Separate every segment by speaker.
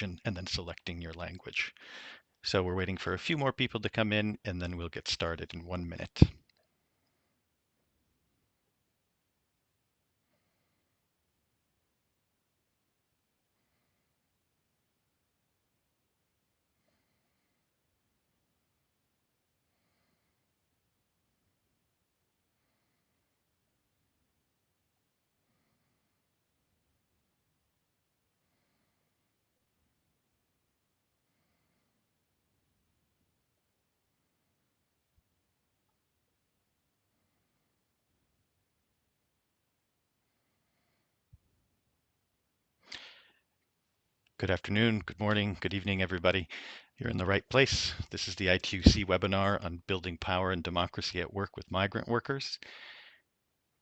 Speaker 1: and then selecting your language. So we're waiting for a few more people to come in, and then we'll get started in 1 minute. Good afternoon, good morning, good evening, everybody. You're in the right place. This is the ITUC webinar on building power and democracy at work with migrant workers.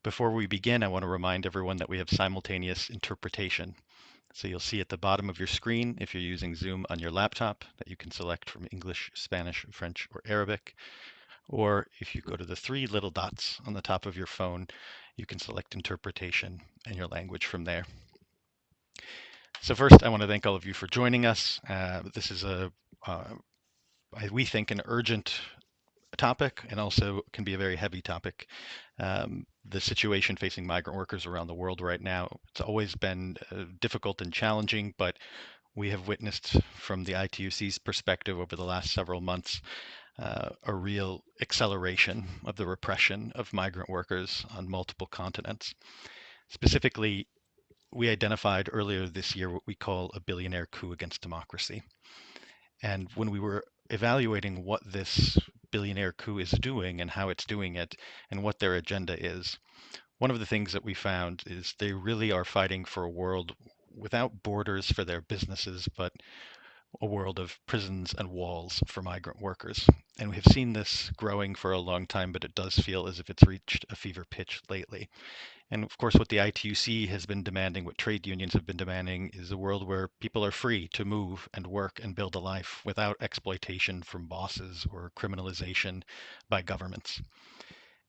Speaker 1: Before we begin, I want to remind everyone that we have simultaneous interpretation. So you'll see at the bottom of your screen, if you're using Zoom on your laptop, that you can select from English, Spanish, French, or Arabic. Or if you go to the three little dots on the top of your phone, you can select interpretation and your language from there. So first, I want to thank all of you for joining us. This is we think, an urgent topic and also can be a very heavy topic. The situation facing migrant workers around the world right now, it's always been difficult and challenging, but we have witnessed from the ITUC's perspective over the last several months a real acceleration of the repression of migrant workers on multiple continents. Specifically, we identified earlier this year what we call a billionaire coup against democracy. And when we were evaluating what this billionaire coup is doing and how it's doing it and what their agenda is, one of the things that we found is they really are fighting for a world without borders for their businesses, but a world of prisons and walls for migrant workers. And we have seen this growing for a long time, but it does feel as if it's reached a fever pitch lately. And of course, what the ITUC has been demanding, what trade unions have been demanding, is a world where people are free to move and work and build a life without exploitation from bosses or criminalization by governments.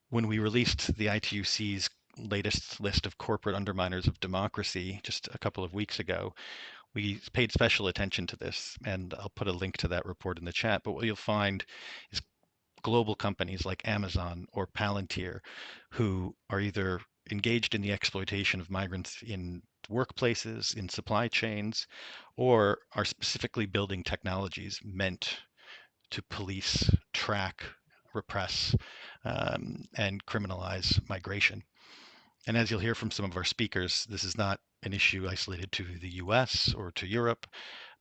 Speaker 1: When we released the ITUC's latest list of corporate underminers of democracy just a couple of weeks ago, we paid special attention to this, and I'll put a link to that report in the chat. But what you'll find is global companies like Amazon or Palantir who are either engaged in the exploitation of migrants in workplaces, in supply chains, or are specifically building technologies meant to police, track, repress, and criminalize migration. And as you'll hear from some of our speakers, this is not an issue isolated to the US or to Europe,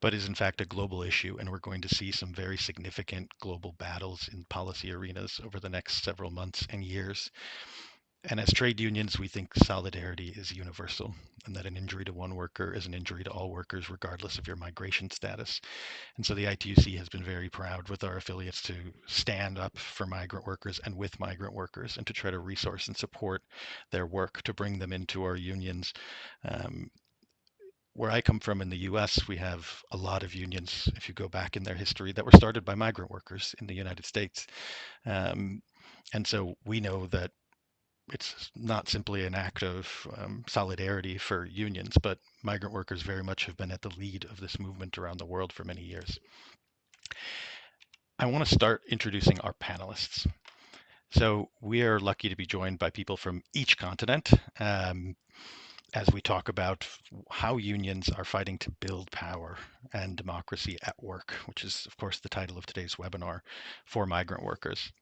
Speaker 1: but is in fact a global issue. And we're going to see some very significant global battles in policy arenas over the next several months and years. And as trade unions, we think solidarity is universal and that an injury to one worker is an injury to all workers, regardless of your migration status. And so the ITUC has been very proud with our affiliates to stand up for migrant workers and with migrant workers and to try to resource and support their work to bring them into our unions. Where I come from in the US, we have a lot of unions, if you go back in their history, that were started by migrant workers in the United States. And so we know that it's not simply an act of solidarity for unions, but migrant workers very much have been at the lead of this movement around the world for many years. I want to start introducing our panelists. So we are lucky to be joined by people from each continent as we talk about how unions are fighting to build power and democracy at work, which is, of course, the title of today's webinar for migrant workers.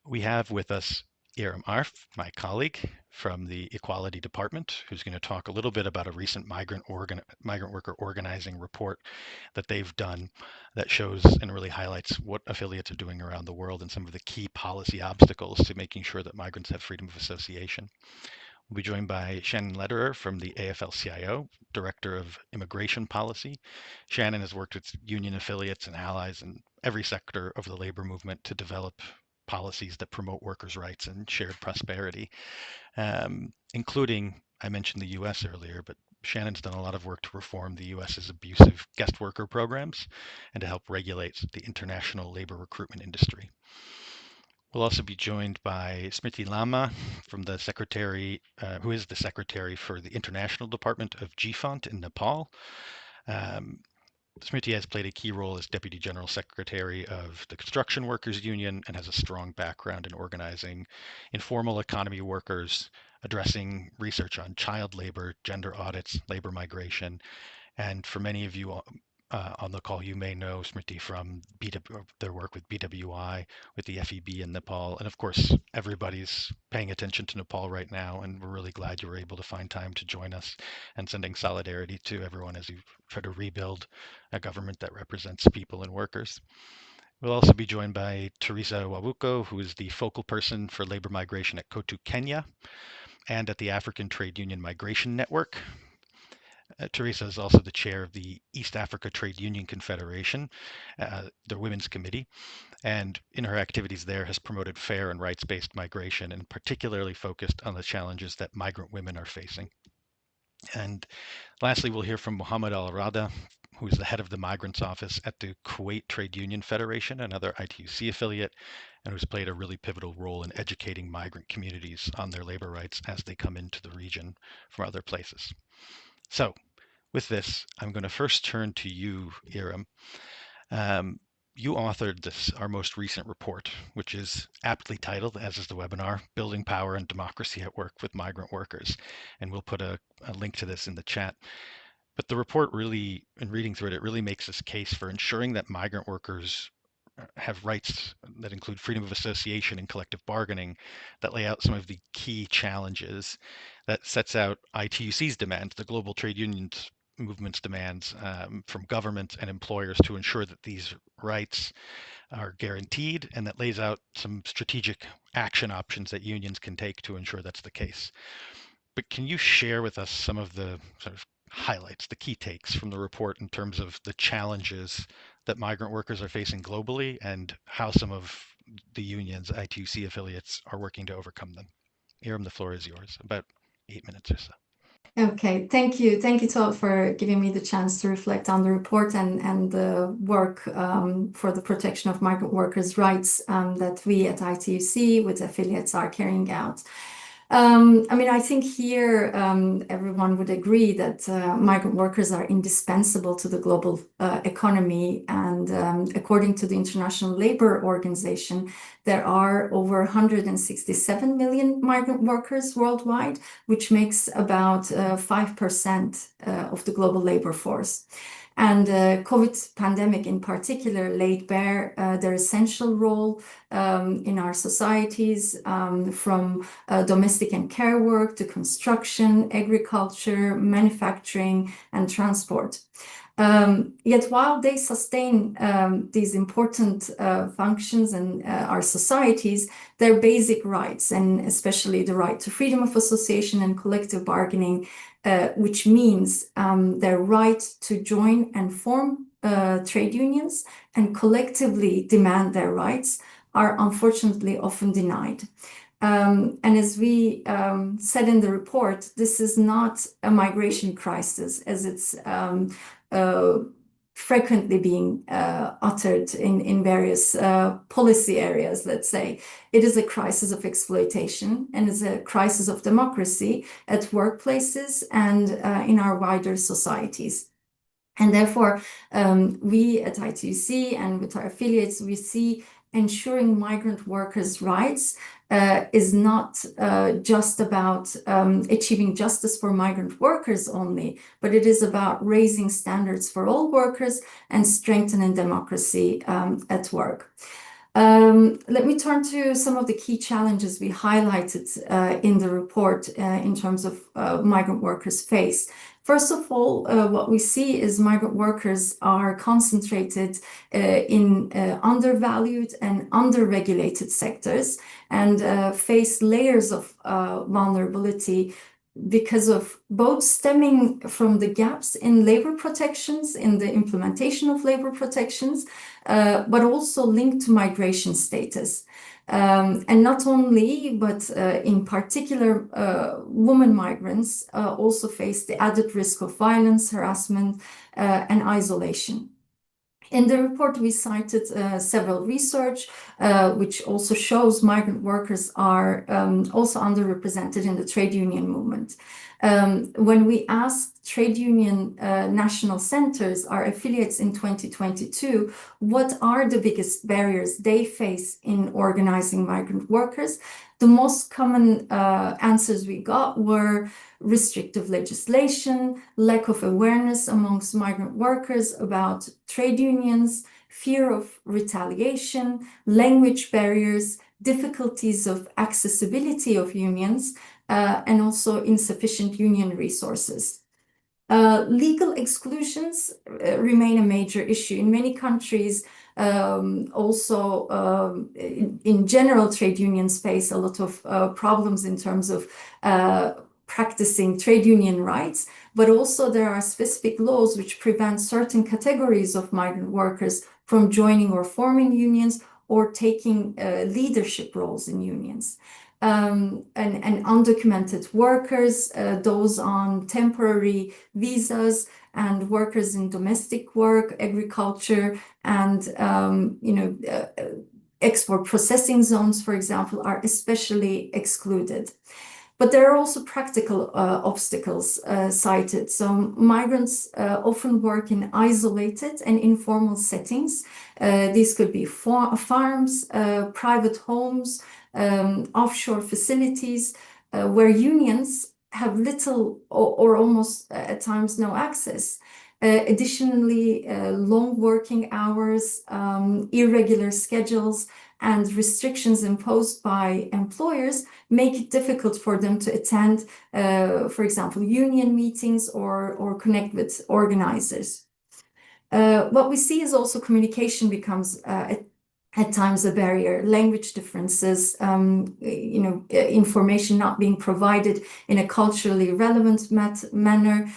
Speaker 1: We have with us Iram Arf, my colleague from the Equality Department, who's going to talk a little bit about a recent migrant worker organizing report that they've done that shows and really highlights what affiliates are doing around the world and some of the key policy obstacles to making sure that migrants have freedom of association. We'll be joined by Shannon Lederer from the AFL-CIO, Director of Immigration Policy. Shannon has worked with union affiliates and allies in every sector of the labor movement to develop policies that promote workers' rights and shared prosperity, including, I mentioned the US earlier, but Shannon's done a lot of work to reform the US's abusive guest worker programs and to help regulate the international labor recruitment industry. We'll also be joined by Smriti Lama from the secretary, who is the secretary for the International Department of GFONT in Nepal. Um, Smriti has played a key role as Deputy General Secretary of the Construction Workers Union and has a strong background in organizing informal economy workers, addressing research on child labor, gender audits, labor migration, and for many of you on the call, you may know Smriti from their work with BWI, with the FEB in Nepal. And of course, everybody's paying attention to Nepal right now. And we're really glad you were able to find time to join us and sending solidarity to everyone as you try to rebuild a government that represents people and workers. We'll also be joined by Teresa Wabuko, who is the focal person for labor migration at Kotu, Kenya, and at the African Trade Union Migration Network. Teresa is also the chair of the East Africa Trade Union Confederation, the Women's Committee, and in her activities there has promoted fair and rights-based migration and particularly focused on the challenges that migrant women are facing. And lastly, we'll hear from Mohammed Al Rada, who is the head of the Migrants Office at the Kuwait Trade Union Federation, another ITUC affiliate, and who's played a really pivotal role in educating migrant communities on their labor rights as they come into the region from other places. So with this, I'm going to first turn to you, Iram. You authored this, our most recent report, which is aptly titled, as is the webinar, Building Power and Democracy at Work with Migrant Workers. And we'll put a link to this in the chat. But the report really, in reading through it, it really makes this case for ensuring that migrant workers have rights that include freedom of association and collective bargaining, that lay out some of the key challenges, that sets out ITUC's demands, the global trade unions movement's demands from governments and employers to ensure that these rights are guaranteed, and that lays out some strategic action options that unions can take to ensure that's the case. But can you share with us some of the sort of highlights, the key takes from the report in terms of the challenges that migrant workers are facing globally and how some of the unions, ITUC affiliates, are working to overcome them? Iram, the floor is yours. About 8 minutes or so.
Speaker 2: Okay, thank you. Thank you, Todd, for giving me the chance to reflect on the report and the work for the protection of migrant workers' rights that we at ITUC with affiliates are carrying out. I think here everyone would agree that migrant workers are indispensable to the global economy. And according to the International Labour Organization, there are over 167 million migrant workers worldwide, which makes about 5% of the global labor force. And COVID pandemic in particular laid bare their essential role in our societies, from domestic and care work to construction, agriculture, manufacturing, and transport. Yet while they sustain these important functions in our societies, their basic rights, and especially the right to freedom of association and collective bargaining, which means their right to join and form trade unions and collectively demand their rights, are unfortunately often denied. And as we said in the report, this is not a migration crisis as it's frequently being uttered in various policy areas, let's say. It is a crisis of exploitation and is a crisis of democracy at workplaces and in our wider societies. And therefore, we at ITUC and with our affiliates, we see ensuring migrant workers' rights is not just about achieving justice for migrant workers only, but it is about raising standards for all workers and strengthening democracy at work. Let me turn to some of the key challenges we highlighted in the report in terms of migrant workers face. First of all, what we see is migrant workers are concentrated in undervalued and underregulated sectors and face layers of vulnerability because of both stemming from the gaps in labor protections, in the implementation of labor protections, but also linked to migration status. And not only, but in particular, women migrants also face the added risk of violence, harassment, and isolation. In the report, we cited several research, which also shows migrant workers are also underrepresented in the trade union movement. When we asked trade union national centers, our affiliates in 2022, what are the biggest barriers they face in organizing migrant workers, the most common answers we got were restrictive legislation, lack of awareness amongst migrant workers about trade unions, fear of retaliation, language barriers, difficulties of accessibility of unions, and also insufficient union resources. Legal exclusions remain a major issue. In many countries, also in general, trade unions face a lot of problems in terms of practicing trade union rights, but also there are specific laws which prevent certain categories of migrant workers from joining or forming unions or taking leadership roles in unions. And undocumented workers, those on temporary visas, and workers in domestic work, agriculture, and export processing zones, for example, are especially excluded. But there are also practical obstacles cited. So migrants often work in isolated and informal settings. These could be farms, private homes, offshore facilities, where unions have little or almost at times no access. Additionally, long working hours, irregular schedules, and restrictions imposed by employers make it difficult for them to attend, for example, union meetings or connect with organizers. What we see is also communication becomes at times a barrier, language differences, information not being provided in a culturally relevant manner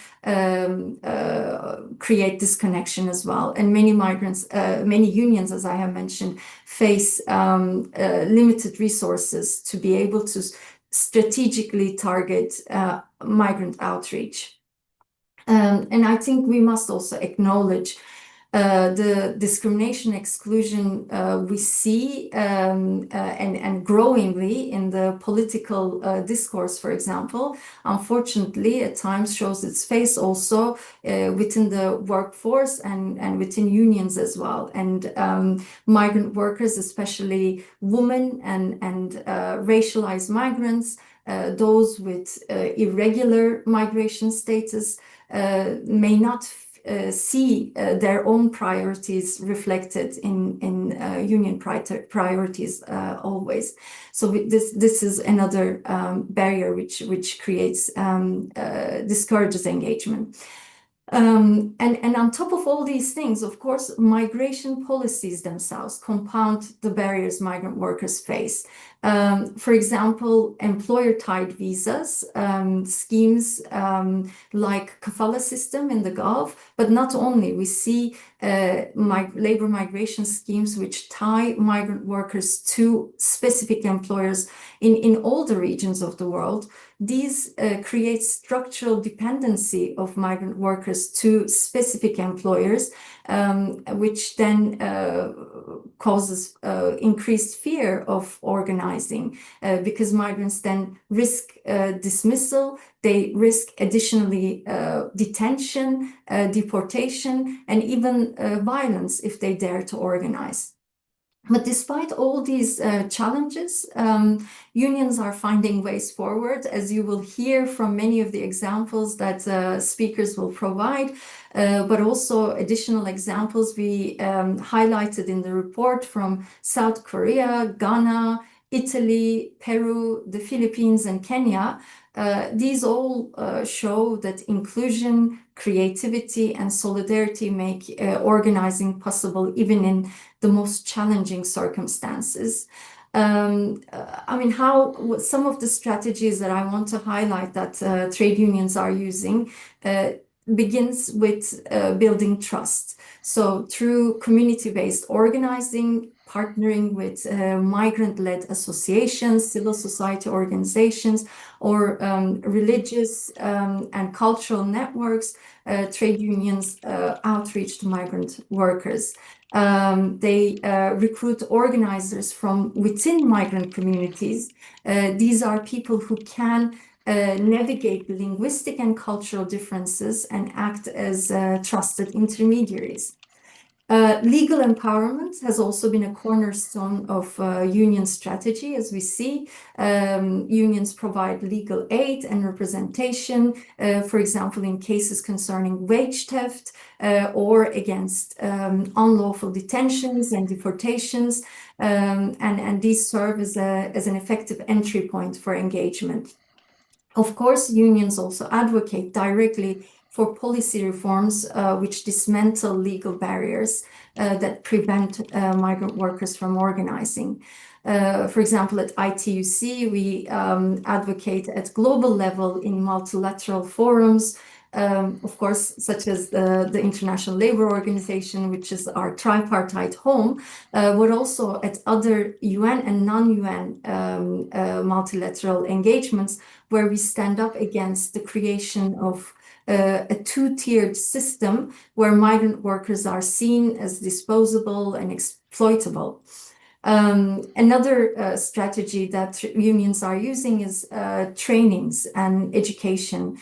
Speaker 2: create disconnection as well. And many migrants, many unions, as I have mentioned, face limited resources to be able to strategically target migrant outreach. And I think we must also acknowledge the discrimination exclusion we see and growingly in the political discourse, for example, unfortunately at times shows its face also within the workforce and within unions as well. And migrant workers, especially women and racialized migrants, those with irregular migration status, may not see their own priorities reflected in union priorities always. So this is another barrier which creates discourages engagement. And on top of all these things, of course, migration policies themselves compound the barriers migrant workers face. For example, employer-tied visas, schemes like kafala system in the Gulf, but not only. We see labor migration schemes which tie migrant workers to specific employers in all the regions of the world. These create structural dependency of migrant workers to specific employers, which then causes increased fear of organizing because migrants then risk dismissal, they risk additionally detention, deportation, and even violence if they dare to organize. But despite all these challenges, unions are finding ways forward, as you will hear from many of the examples that speakers will provide, but also additional examples we highlighted in the report from South Korea, Ghana, Italy, Peru, the Philippines, and Kenya. These all show that inclusion, creativity, and solidarity make organizing possible even in the most challenging circumstances. I mean, some of the strategies that I want to highlight that trade unions are using begins with building trust. So through community-based organizing, partnering with migrant-led associations, civil society organizations, or religious and cultural networks, trade unions outreach to migrant workers. They recruit organizers from within migrant communities. These are people who can navigate linguistic and cultural differences and act as trusted intermediaries. Legal empowerment has also been a cornerstone of union strategy, as we see. Unions provide legal aid and representation, for example, in cases concerning wage theft or against unlawful detentions and deportations. And these serve as an effective entry point for engagement. Of course, unions also advocate directly for policy reforms which dismantle legal barriers that prevent migrant workers from organizing. For example, at ITUC, we advocate at global level in multilateral forums, of course, such as the International Labour Organization, which is our tripartite home, but also at other UN and non-UN multilateral engagements, where we stand up against the creation of a two-tiered system where migrant workers are seen as disposable and exploitable. Another strategy that unions are using is trainings and education,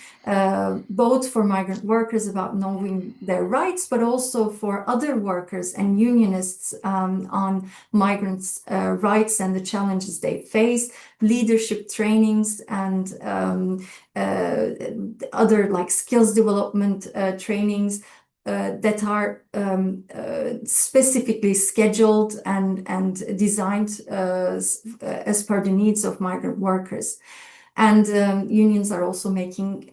Speaker 2: both for migrant workers about knowing their rights, but also for other workers and unionists on migrants' rights and the challenges they face, leadership trainings and other like skills development trainings that are specifically scheduled and designed as per the needs of migrant workers. And unions are also making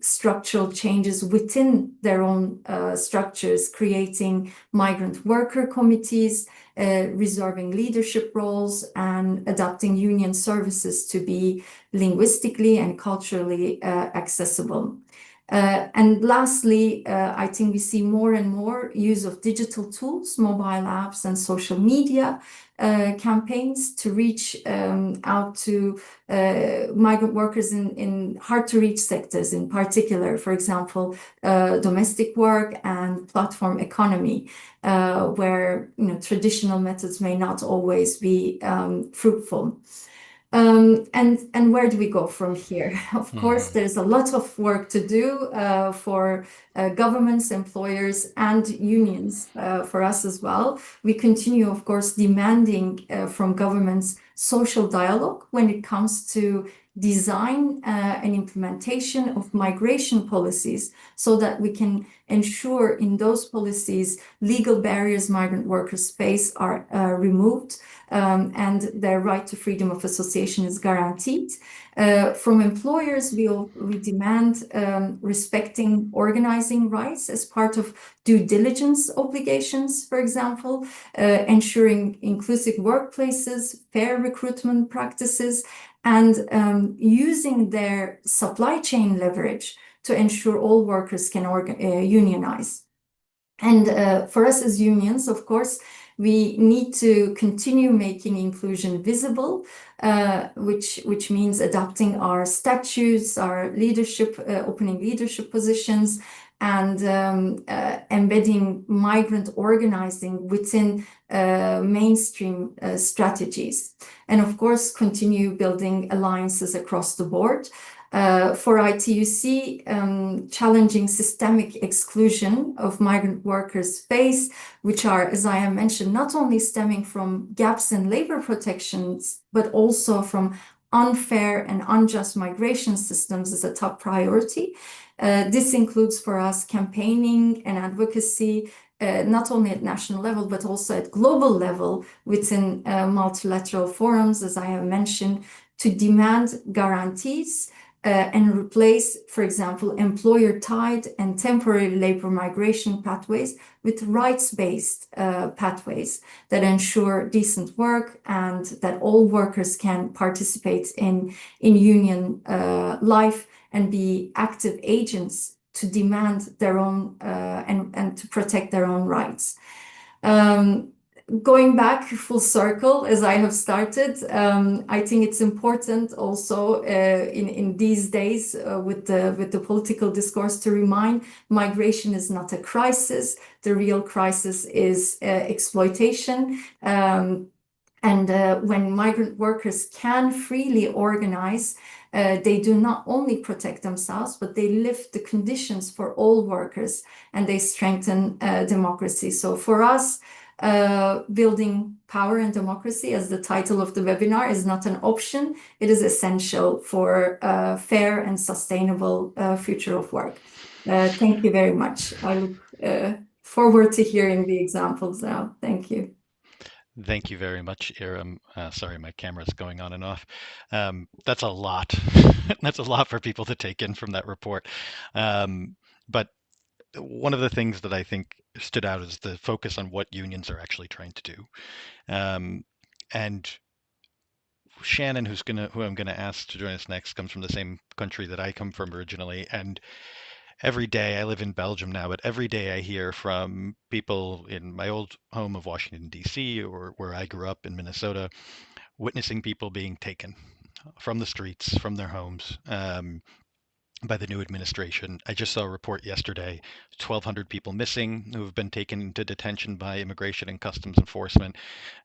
Speaker 2: structural changes within their own structures, creating migrant worker committees, reserving leadership roles, and adapting union services to be linguistically and culturally accessible. And lastly, I think we see more and more use of digital tools, mobile apps, and social media campaigns to reach out to migrant workers in hard-to-reach sectors, in particular, for example, domestic work and platform economy, where traditional methods may not always be fruitful. And where do we go from here? Of course, there's a lot of work to do for governments, employers, and unions for us as well. We continue, of course, demanding from governments social dialogue when it comes to design and implementation of migration policies so that we can ensure in those policies legal barriers migrant workers face are removed and their right to freedom of association is guaranteed. From employers, we demand respecting organizing rights as part of due diligence obligations, for example, ensuring inclusive workplaces, fair recruitment practices, and using their supply chain leverage to ensure all workers can unionize. And for us as unions, of course, we need to continue making inclusion visible, which means adapting our statutes, our leadership, opening leadership positions, and embedding migrant organizing within mainstream strategies. And of course, continue building alliances across the board. For ITUC, challenging systemic exclusion of migrant workers face, which are, as I have mentioned, not only stemming from gaps in labor protections, but also from unfair and unjust migration systems is a top priority. This includes for us campaigning and advocacy, not only at national level, but also at global level within multilateral forums, as I have mentioned, to demand guarantees and replace, for example, employer-tied and temporary labor migration pathways with rights-based pathways that ensure decent work and that all workers can participate in union life and be active agents to demand their own and to protect their own rights. going back full circle, as I have started, I think it's important also in these days with the political discourse to remind migration is not a crisis. The real crisis is exploitation. And when migrant workers can freely organize, they do not only protect themselves, but they lift the conditions for all workers and they strengthen democracy. So for us, building power and democracy, as the title of the webinar, is not an option. It is essential for a fair and sustainable future of work. Thank you very much. I look forward to hearing the examples now. Thank you.
Speaker 1: Thank you very much, Iram. Sorry, my camera's going on and off. That's a lot. That's a lot for people to take in from that report. But one of the things that I think stood out is the focus on what unions are actually trying to do. And Shannon, who I'm gonna ask to join us next, comes from the same country that I come from originally, and every day I live in Belgium now, but every day I hear from people in my old home of Washington, D.C., or where I grew up in Minnesota, witnessing people being taken from the streets, from their homes, by the new administration. I just saw a report yesterday, 1,200 people missing who have been taken into detention by Immigration and Customs Enforcement.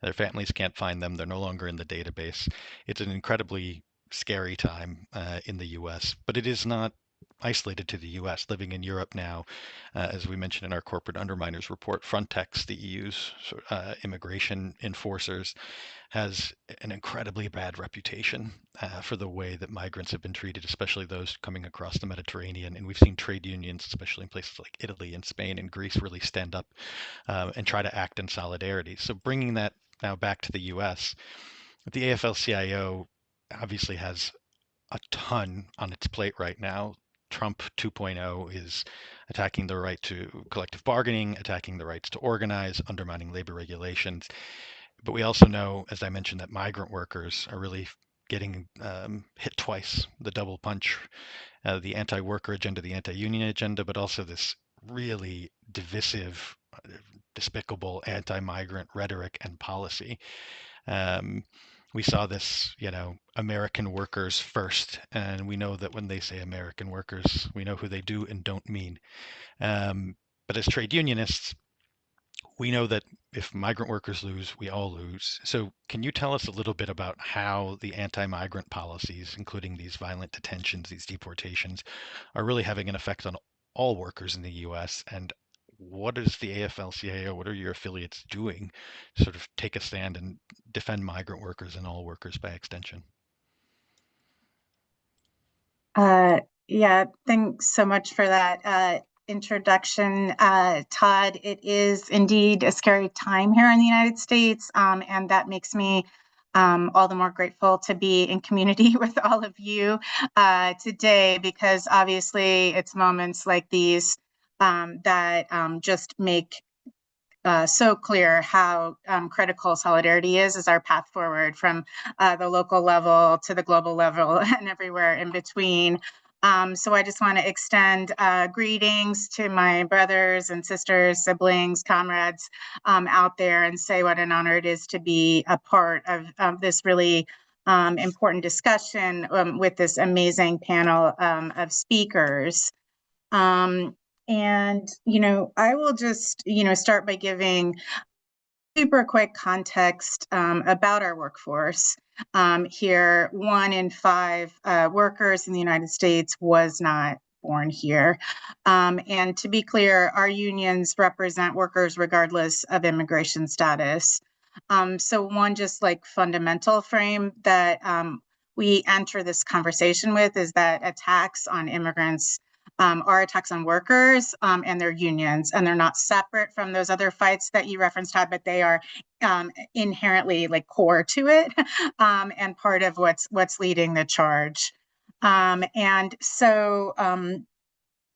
Speaker 1: Their families can't find them. They're no longer in the database. It's an incredibly scary time in the US, but it is not isolated to the US. Living in Europe now, as we mentioned in our Corporate Underminers report, Frontex, the EU's immigration enforcers, has an incredibly bad reputation for the way that migrants have been treated, especially those coming across the Mediterranean. And we've seen trade unions, especially in places like Italy and Spain and Greece, really stand up and try to act in solidarity. So bringing that now back to the US, the AFL-CIO obviously has a ton on its plate right now. Trump 2.0 is attacking the right to collective bargaining, attacking the rights to organize, undermining labor regulations. But we also know, as I mentioned, that migrant workers are really getting hit twice, the double punch, the anti-worker agenda, the anti-union agenda, but also this really divisive, despicable anti-migrant rhetoric and policy. Um, we saw this, American workers first, and we know that when they say American workers, we know who they do and don't mean. But as trade unionists, we know that if migrant workers lose, we all lose. So, can you tell us a little bit about how the anti migrant policies, including these violent detentions, these deportations, are really having an effect on all workers in the US? And what is the AFL-CIO, what are your affiliates doing to sort of take a stand and defend migrant workers and all workers by extension?
Speaker 3: Yeah, thanks so much for that introduction, Todd. It is indeed a scary time here in the United States, and that makes me all the more grateful to be in community with all of you today, because obviously it's moments like these that just make so clear how critical solidarity is as our path forward from the local level to the global level and everywhere in between. So I just want to extend greetings to my brothers and sisters, siblings, comrades out there, and say what an honor it is to be a part of this really important discussion with this amazing panel of speakers. And, I will just, start by giving super quick context about our workforce. Here, 1 in 5 workers in the United States was not born here. And to be clear, our unions represent workers regardless of immigration status. So one just like fundamental frame that we enter this conversation with is that attacks on immigrants are attacks on workers and their unions, and they're not separate from those other fights that you referenced, Todd, but they are inherently like core to it and part of what's leading the charge. And so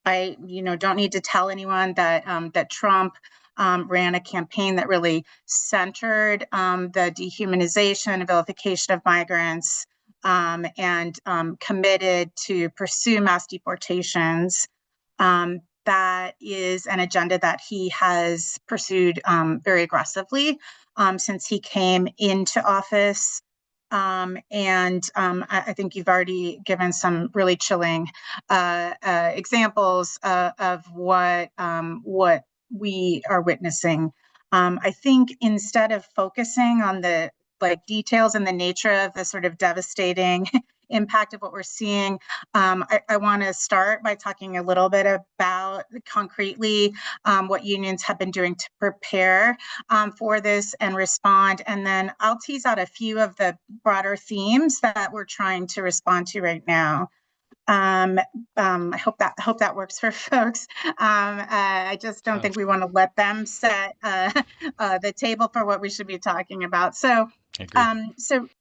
Speaker 3: I, don't need to tell anyone that that Trump ran a campaign that really centered the dehumanization and vilification of migrants and committed to pursue mass deportations. that is an agenda that he has pursued very aggressively since he came into office. I think you've already given some really chilling examples of what we are witnessing. I think instead of focusing on the details and the nature of the sort of devastating impact of what we're seeing, I want to start by talking a little bit about concretely what unions have been doing to prepare for this and respond. And then I'll tease out a few of the broader themes that we're trying to respond to right now. I hope that works for folks. I just don't think we want to let them set the table for what we should be talking about. So,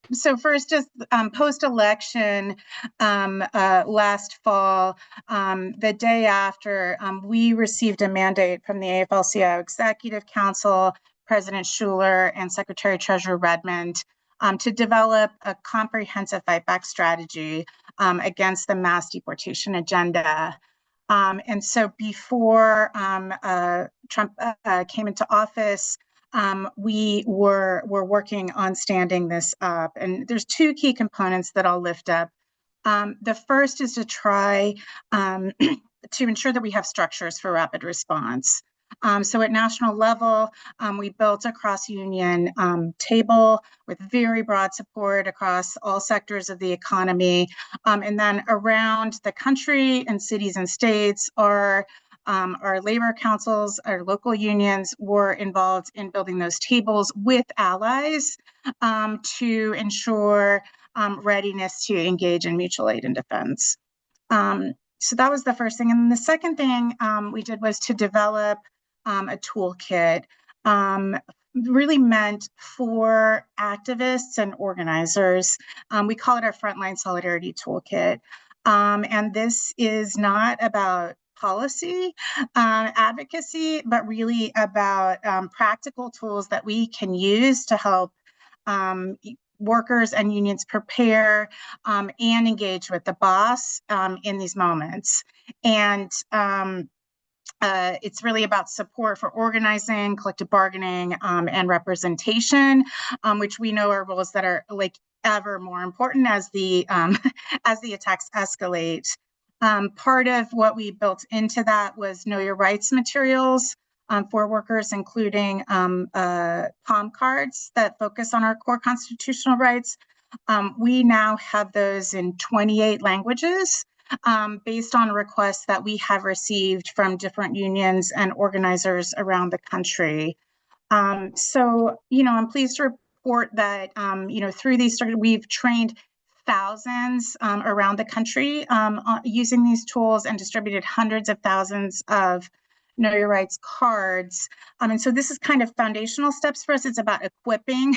Speaker 3: so first, just post-election last fall, the day after, we received a mandate from the AFL-CIO Executive Council, President Schuler, and Secretary Treasurer Redmond to develop a comprehensive fight-back strategy against the mass deportation agenda. And so before Trump came into office, we were working on standing this up. And there's two key components that I'll lift up. The first is to try to ensure that we have structures for rapid response. So at national level, we built a cross-union table with very broad support across all sectors of the economy. And then around the country and cities and states, our labor councils, our local unions were involved in building those tables with allies to ensure readiness to engage in mutual aid and defense. So that was the first thing. And the second thing we did was to develop a toolkit really meant for activists and organizers. We call it our Frontline Solidarity Toolkit. And this is not about policy advocacy, but really about practical tools that we can use to help workers and unions prepare and engage with the boss in these moments. And it's really about support for organizing, collective bargaining, and representation, which we know are roles that are ever more important as the attacks escalate. Part of what we built into that was Know Your Rights materials for workers, including palm cards that focus on our core constitutional rights. We now have those in 28 languages. Based on requests that we have received from different unions and organizers around the country. So, I'm pleased to report that, through these, we've trained thousands around the country using these tools and distributed hundreds of thousands of Know Your Rights cards. And so this is kind of foundational steps for us. It's about equipping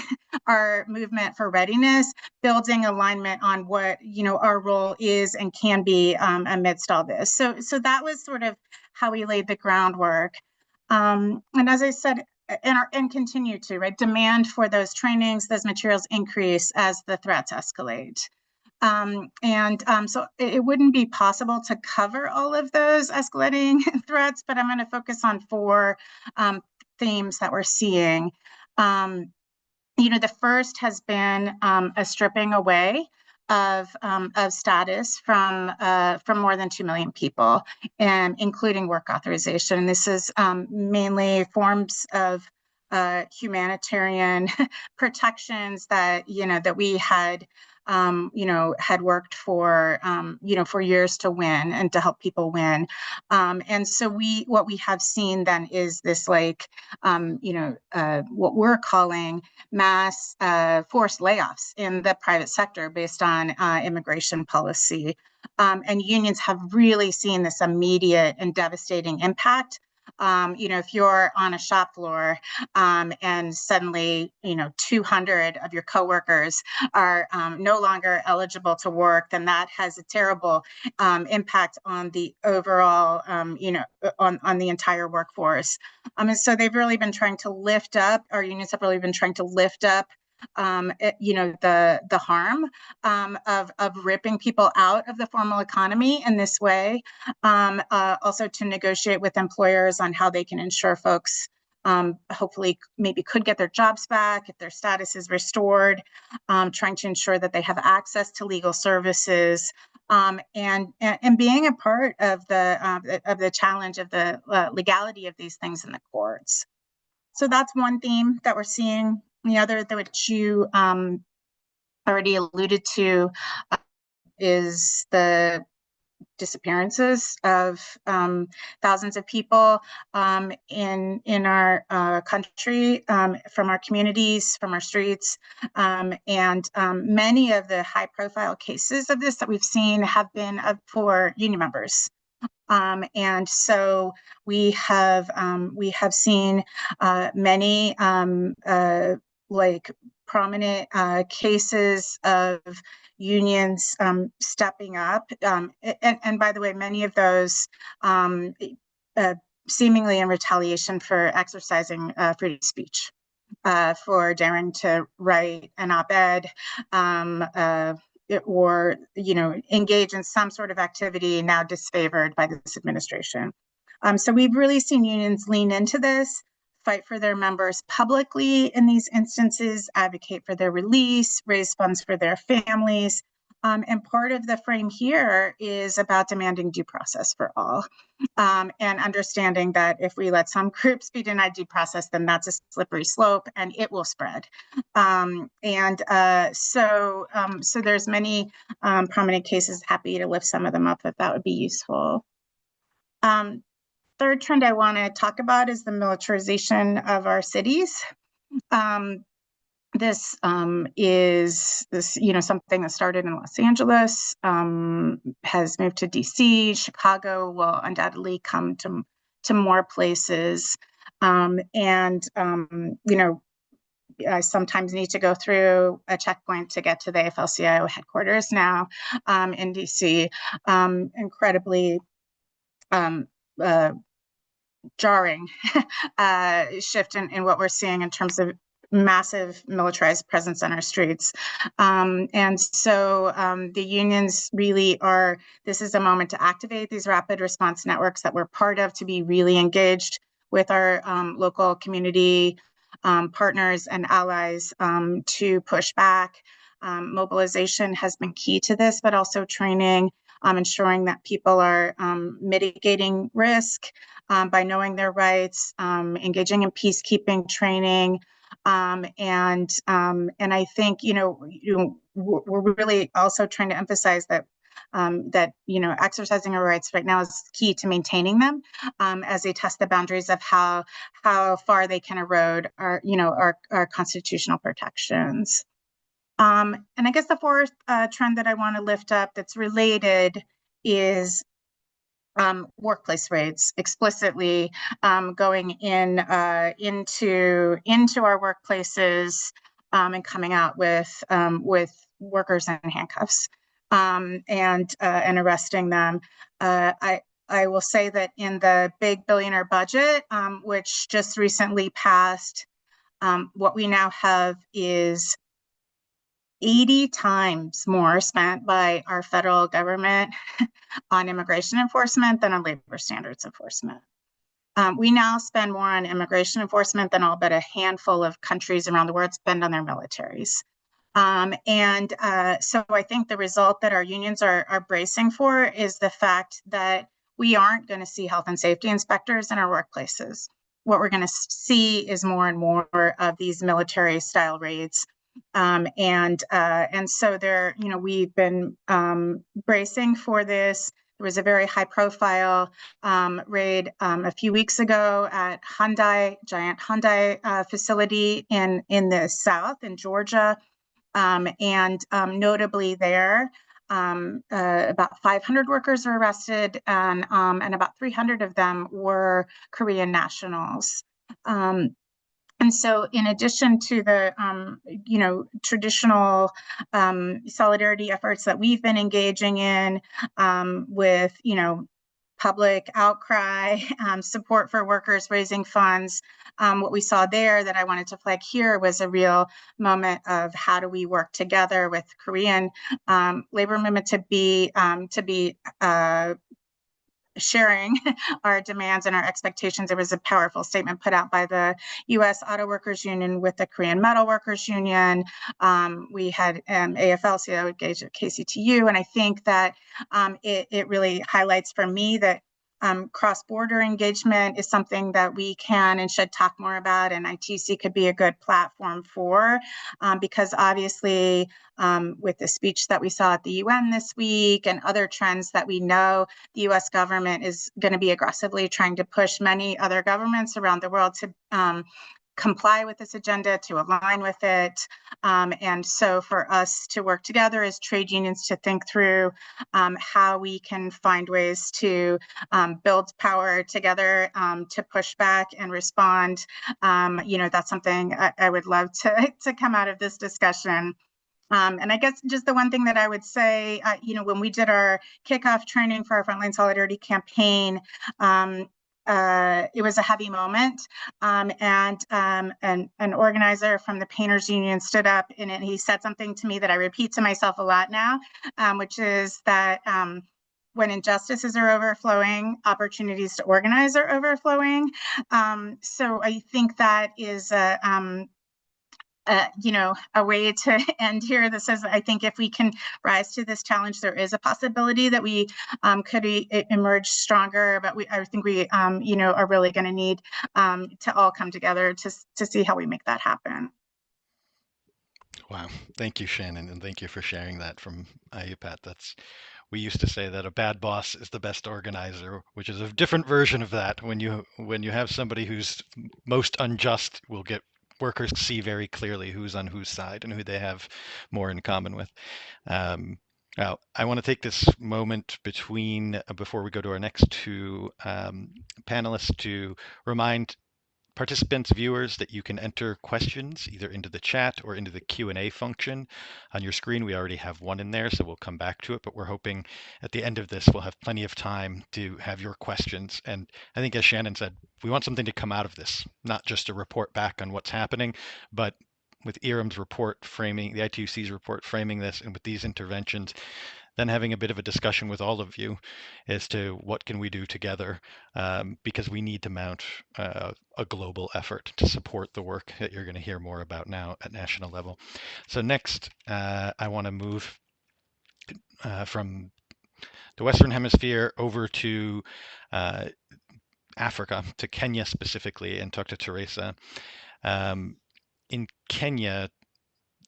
Speaker 3: our movement for readiness, building alignment on what, our role is and can be amidst all this. So that was sort of how we laid the groundwork. And as I said, and continue to, right, demand for those trainings, those materials increase as the threats escalate. So it wouldn't be possible to cover all of those escalating threats, but I'm going to focus on four themes that we're seeing. The first has been a stripping away of status from more than 2 million people, and including work authorization. This is mainly forms of humanitarian protections that that we had had worked for for years to win and to help people win. And so what we have seen then is this what we're calling mass forced layoffs in the private sector based on immigration policy. And unions have really seen this immediate and devastating impact. If you're on a shop floor and suddenly, 200 of your coworkers are no longer eligible to work, then that has a terrible impact on the overall, on the entire workforce. And so they've really been trying to lift up, our unions have really been trying to lift up the harm of ripping people out of the formal economy in this way. Also to negotiate with employers on how they can ensure folks hopefully maybe could get their jobs back if their status is restored, trying to ensure that they have access to legal services, and being a part of the challenge of the legality of these things in the courts. So that's one theme that we're seeing. The other, which you already alluded to, is the disappearances of thousands of people in our country, from our communities, from our streets, and many of the high-profile cases of this that we've seen have been for union members. And so we have seen many like prominent cases of unions stepping up, and by the way, many of those seemingly in retaliation for exercising freedom of speech, for daring to write an op-ed, or engage in some sort of activity now disfavored by this administration. So we've really seen unions lean into this, fight for their members publicly in these instances, advocate for their release, raise funds for their families. And part of the frame here is about demanding due process for all, and understanding that if we let some groups be denied due process, then that's a slippery slope and it will spread. So there's many prominent cases. Happy to lift some of them up if that would be useful. Third trend I want to talk about is the militarization of our cities. This is something that started in Los Angeles, has moved to DC. Chicago will undoubtedly come to more places, I sometimes need to go through a checkpoint to get to the AFL-CIO headquarters now in DC. Incredibly jarring shift in what we're seeing in terms of massive militarized presence on our streets. And so the unions really this is a moment to activate these rapid response networks that we're part of, to be really engaged with our local community partners and allies to push back. Mobilization has been key to this, but also training, ensuring that people are mitigating risk by knowing their rights, engaging in peacekeeping training. And I think, we're really also trying to emphasize that exercising our rights right now is key to maintaining them, as they test the boundaries of how far they can erode our constitutional protections. And I guess the fourth trend that I want to lift up that's related is workplace raids, explicitly going into our workplaces and coming out with workers in handcuffs and arresting them. I will say that in the big billionaire budget, which just recently passed, what we now have is 80 times more spent by our federal government on immigration enforcement than on labor standards enforcement. We now spend more on immigration enforcement than all but a handful of countries around the world spend on their militaries. So I think the result that our unions are bracing for is the fact that we aren't going to see health and safety inspectors in our workplaces. What we're going to see is more and more of these military style raids. And so there, we've been bracing for this. There was a very high profile raid a few weeks ago at giant Hyundai facility in the South, in Georgia. And notably there, about 500 workers were arrested, and about 300 of them were Korean nationals. And so in addition to the, traditional solidarity efforts that we've been engaging in with, public outcry, support for workers raising funds. What we saw there that I wanted to flag here was a real moment of how do we work together with Korean labor movement to be sharing our demands and our expectations. There was a powerful statement put out by the U.S. Auto Workers Union with the Korean Metal Workers Union. We had AFL-CIO engaged at KCTU, and I think that it really highlights for me that cross-border engagement is something that we can and should talk more about, and ITUC could be a good platform for, because obviously with the speech that we saw at the UN this week and other trends that we know, the US government is going to be aggressively trying to push many other governments around the world to comply with this agenda, to align with it. And so for us to work together as trade unions to think through how we can find ways to build power together to push back and respond, that's something I would love to come out of this discussion. And I guess just the one thing that I would say, when we did our kickoff training for our Frontline Solidarity campaign, it was a heavy moment, and an organizer from the Painters Union stood up and he said something to me that I repeat to myself a lot now, which is that when injustices are overflowing, opportunities to organize are overflowing. So I think that is a way to end here. This is, I think, if we can rise to this challenge, there is a possibility that we could emerge stronger. But I think we, are really going to need to all come together to see how we make that happen.
Speaker 1: Wow. Thank you, Shannon, and thank you for sharing that from IUPAT. We used to say that a bad boss is the best organizer, which is a different version of that. When you have somebody who's most unjust, will get workers see very clearly who's on whose side and who they have more in common with. Now, I want to take this moment before we go to our next two panelists to remind participants, viewers, that you can enter questions either into the chat or into the Q&A function on your screen. We already have one in there, so we'll come back to it, but we're hoping at the end of this, we'll have plenty of time to have your questions. And I think, as Shannon said, we want something to come out of this, not just a report back on what's happening, but with IREM's report framing, the ITUC's report framing this, and with these interventions, then having a bit of a discussion with all of you as to what can we do together, because we need to mount a global effort to support the work that you're going to hear more about now at national level. So next, I want to move from the Western Hemisphere over to Africa, to Kenya specifically, and talk to Teresa. In Kenya,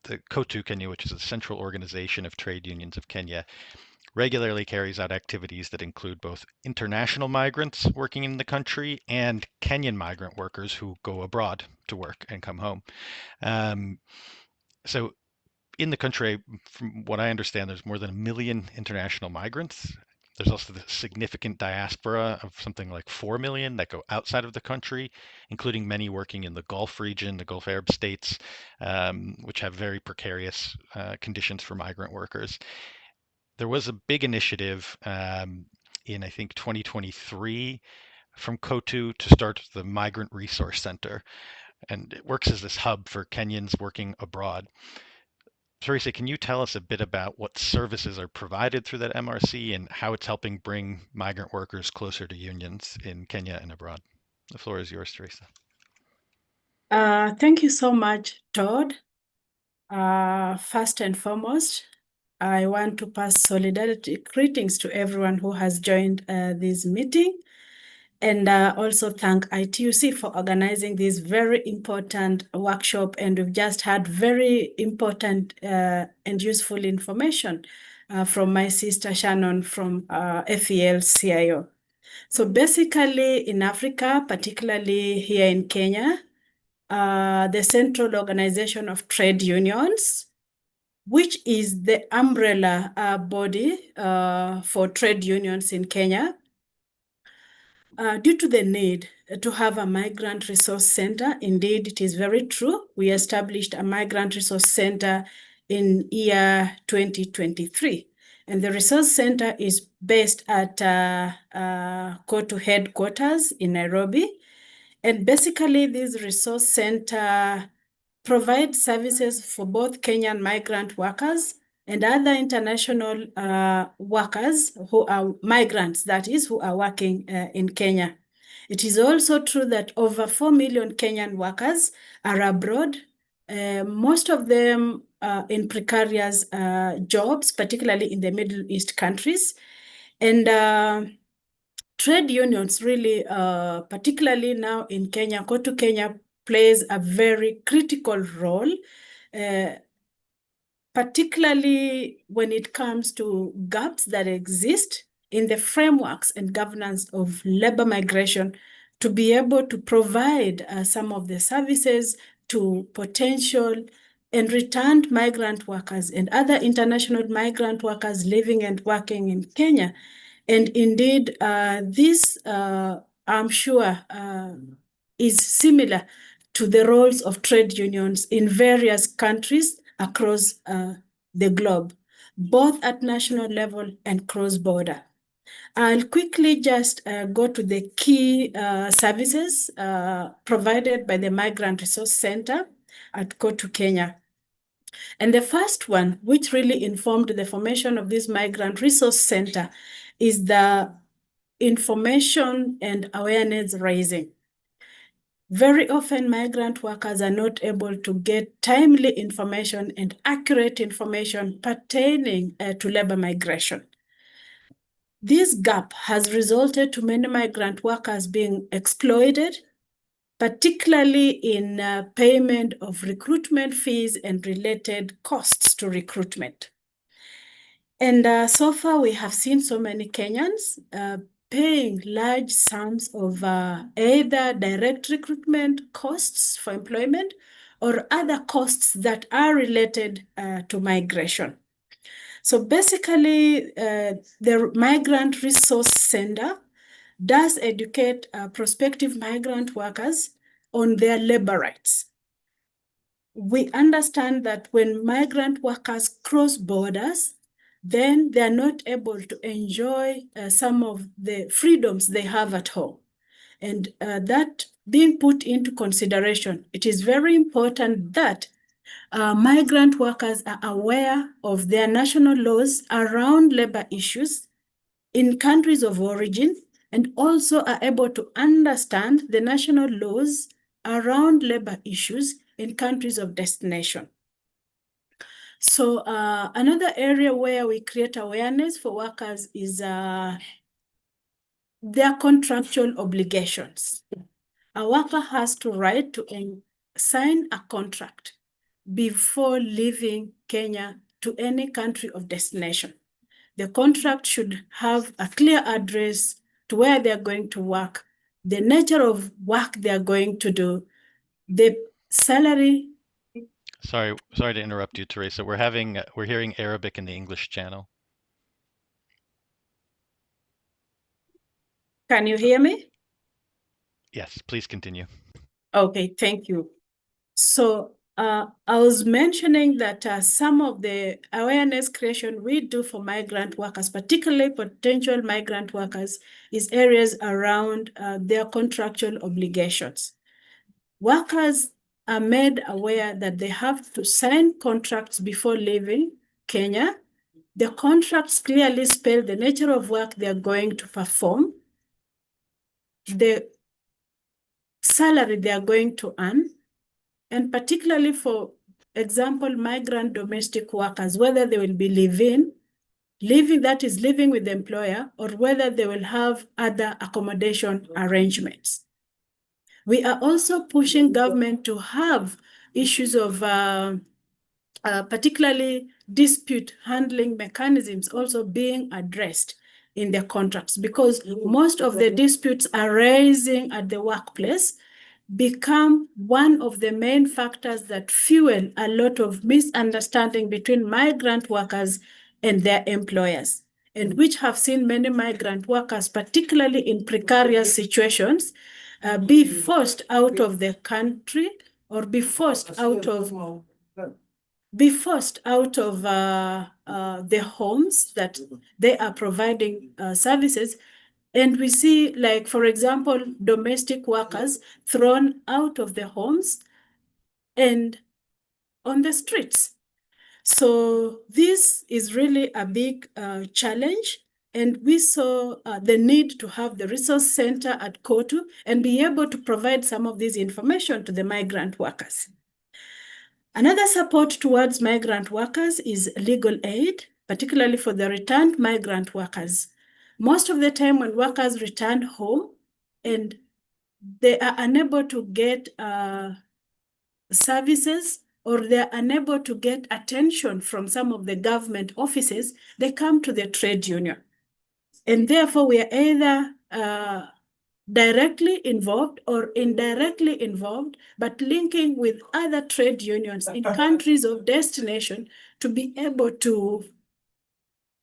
Speaker 1: the KOTU Kenya, which is a central organization of trade unions of Kenya, regularly carries out activities that include both international migrants working in the country and Kenyan migrant workers who go abroad to work and come home. So in the country, from what I understand, there's more than 1 million international migrants. There's also the significant diaspora of something like 4 million that go outside of the country, including many working in the Gulf region, the Gulf Arab states, which have very precarious conditions for migrant workers. There was a big initiative in, I think, 2023 from KOTU to start the Migrant Resource Center, and it works as this hub for Kenyans working abroad. Teresa, can you tell us a bit about what services are provided through that MRC and how it's helping bring migrant workers closer to unions in Kenya and abroad? The floor is yours, Teresa.
Speaker 4: Thank you so much, Todd. First and foremost, I want to pass solidarity greetings to everyone who has joined this meeting, and also thank ITUC for organizing this very important workshop. And we've just had very important and useful information from my sister Shannon from FEL-CIO. So basically in Africa, particularly here in Kenya, the Central Organization of Trade Unions, which is the umbrella body for trade unions in Kenya, due to the need to have a migrant resource center. Indeed, it is very true. We established a migrant resource center in year 2023. And the resource center is based at KOTU headquarters in Nairobi. And basically, this resource center provides services for both Kenyan migrant workers and other international workers who are migrants, that is, who are working in Kenya. It is also true that over 4 million Kenyan workers are abroad, most of them in precarious jobs, particularly in the Middle East countries. And trade unions really, particularly now in Kenya, KOTU Kenya plays a very critical role, particularly when it comes to gaps that exist in the frameworks and governance of labor migration to be able to provide some of the services to potential and returned migrant workers and other international migrant workers living and working in Kenya. And indeed, this, I'm sure, is similar to the roles of trade unions in various countries across the globe, both at national level and cross-border. I'll quickly just go to the key services provided by the Migrant Resource Center at KOTU Kenya. And the first one, which really informed the formation of this Migrant Resource Center, is the information and awareness raising. Very often, migrant workers are not able to get timely information and accurate information pertaining to labor migration. This gap has resulted to many migrant workers being exploited, particularly in payment of recruitment fees and related costs to recruitment. And so far, we have seen so many Kenyans paying large sums of either direct recruitment costs for employment or other costs that are related to migration. So basically, the Migrant Resource Center does educate prospective migrant workers on their labor rights. We understand that when migrant workers cross borders, then they are not able to enjoy some of the freedoms they have at home. And that being put into consideration, it is very important that migrant workers are aware of their national laws around labor issues in countries of origin and also are able to understand the national laws around labor issues in countries of destination. So another area where we create awareness for workers is their contractual obligations. A worker has to right to sign a contract before leaving Kenya to any country of destination. The contract should have a clear address to where they're going to work, the nature of work they're going to do, the salary.
Speaker 1: Sorry to interrupt you, Teresa. We're hearing Arabic in the English channel.
Speaker 4: Can you hear me?
Speaker 1: Yes, please continue.
Speaker 4: Okay, thank you. So I was mentioning that some of the awareness creation we do for migrant workers, particularly potential migrant workers, is areas around their contractual obligations. Workers are made aware that they have to sign contracts before leaving Kenya. The contracts clearly spell the nature of work they are going to perform, the salary they are going to earn, and particularly for example, migrant domestic workers, whether they will be living, that is living with the employer, or whether they will have other accommodation arrangements. We are also pushing government to have issues of particularly dispute handling mechanisms also being addressed in their contracts, because most of the disputes arising at the workplace become one of the main factors that fuel a lot of misunderstanding between migrant workers and their employers, and which have seen many migrant workers, particularly in precarious situations, be forced out of the country or be forced out of be forced out of the homes that they are providing services. And we see, like, for example, domestic workers thrown out of the homes and on the streets. So this is really a big challenge. And we saw the need to have the resource center at Kotu and be able to provide some of this information to the migrant workers. Another support towards migrant workers is legal aid, particularly for the returned migrant workers. Most of the time when workers return home and they are unable to get services, or they're unable to get attention from some of the government offices, they come to the trade union. And therefore, we are either directly involved or indirectly involved, but linking with other trade unions in countries of destination to be able to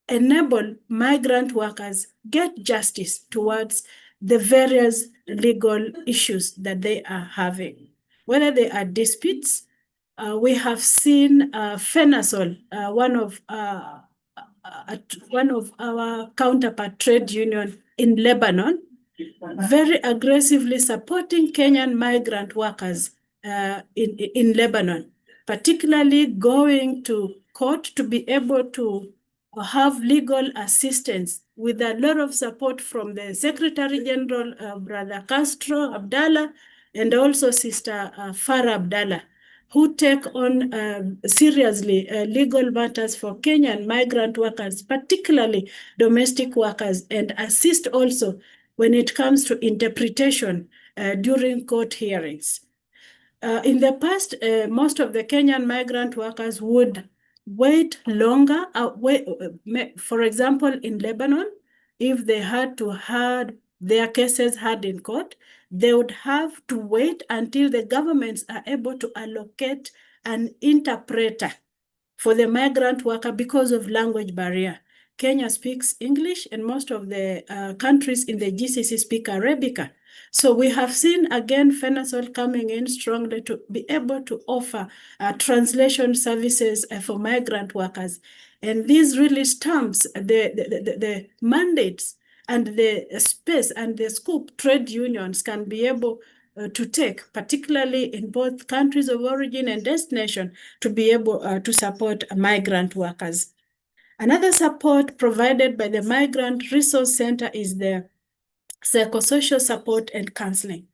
Speaker 4: enable migrant workers get justice towards the various legal issues that they are having. Whether they are disputes, we have seen FENASOL, one of our counterpart trade union in Lebanon, very aggressively supporting Kenyan migrant workers in Lebanon, particularly going to court to be able to have legal assistance with a lot of support from the Secretary General, Brother Castro Abdallah, and also Sister Farah Abdallah, who take on seriously legal matters for Kenyan migrant workers, particularly domestic workers, and assist also when it comes to interpretation during court hearings. In the past, most of the Kenyan migrant workers would wait longer. For example, in Lebanon, if they had to have their cases heard in court, they would have to wait until the governments are able to allocate an interpreter for the migrant worker because of language barrier. Kenya speaks English, and most of the countries in the GCC speak Arabic. So we have seen, again, FENASOL coming in strongly to be able to offer translation services for migrant workers. And this really stamps the mandates and the space and the scope trade unions can be able to take, particularly in both countries of origin and destination, to be able to support migrant workers. Another support provided by the Migrant Resource Center is the psychosocial support and counseling.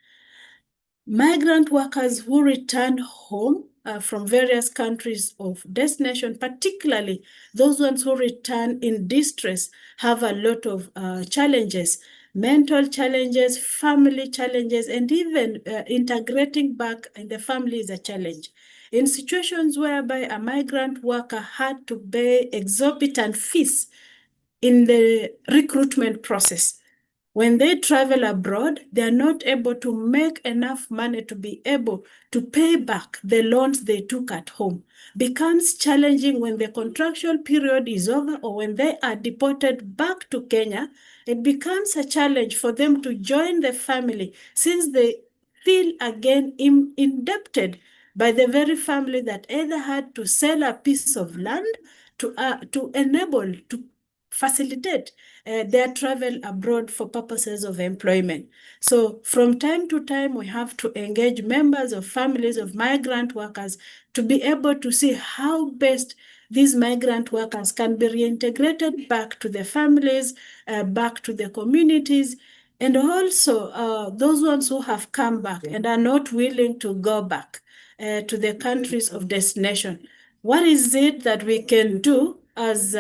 Speaker 4: Migrant workers who return home from various countries of destination, particularly those ones who return in distress, have a lot of challenges, mental challenges, family challenges, and even integrating back in the family is a challenge. In situations whereby a migrant worker had to pay exorbitant fees in the recruitment process, when they travel abroad, they are not able to make enough money to be able to pay back the loans they took at home. Becomes challenging when the contractual period is over or when they are deported back to Kenya. It becomes a challenge for them to join the family since they feel again indebted by the very family that either had to sell a piece of land to enable, to facilitate their travel abroad for purposes of employment. So from time to time, we have to engage members of families of migrant workers to be able to see how best these migrant workers can be reintegrated back to the families, back to the communities, and also those ones who have come back and are not willing to go back to the countries of destination. What is it that we can do as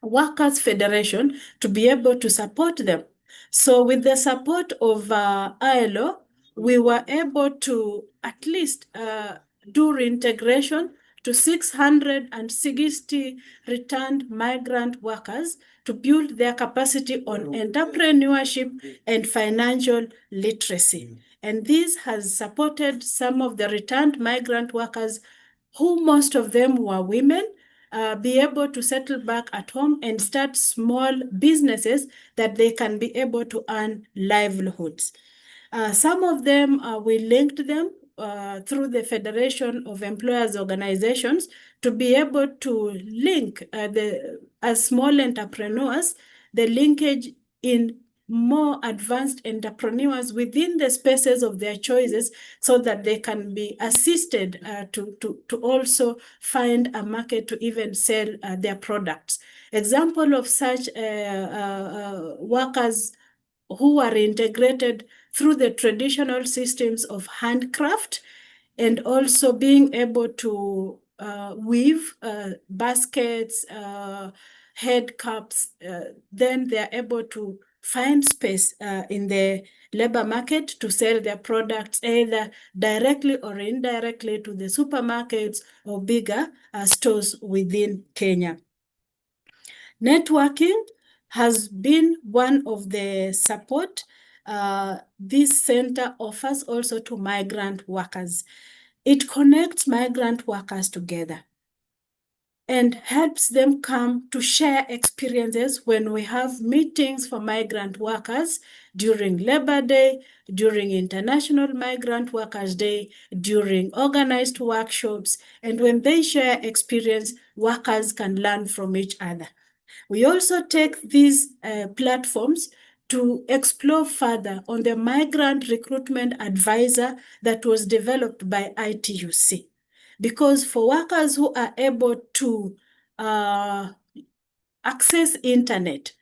Speaker 4: Workers' Federation to be able to support them? So with the support of ILO, we were able to at least do reintegration to 660 returned migrant workers to build their capacity on entrepreneurship and financial literacy. And this has supported some of the returned migrant workers, who most of them were women, be able to settle back at home and start small businesses that they can be able to earn livelihoods. Some of them, we linked them through the Federation of Employers Organizations, to be able to link as small entrepreneurs, the linkage in more advanced entrepreneurs within the spaces of their choices, so that they can be assisted to also find a market to even sell their products. Example of such workers who are integrated through the traditional systems of handcraft, and also being able to weave baskets, head caps, then they're able to find space in the labor market to sell their products either directly or indirectly to the supermarkets or bigger stores within Kenya. Networking has been one of the support this center offers also to migrant workers. It connects migrant workers together and helps them come to share experiences when we have meetings for migrant workers during Labor Day, during International Migrant Workers Day, during organized workshops, and when they share experience, workers can learn from each other. We also take these platforms to explore further on the migrant recruitment advisor that was developed by ITUC. Because for workers who are able to access internet,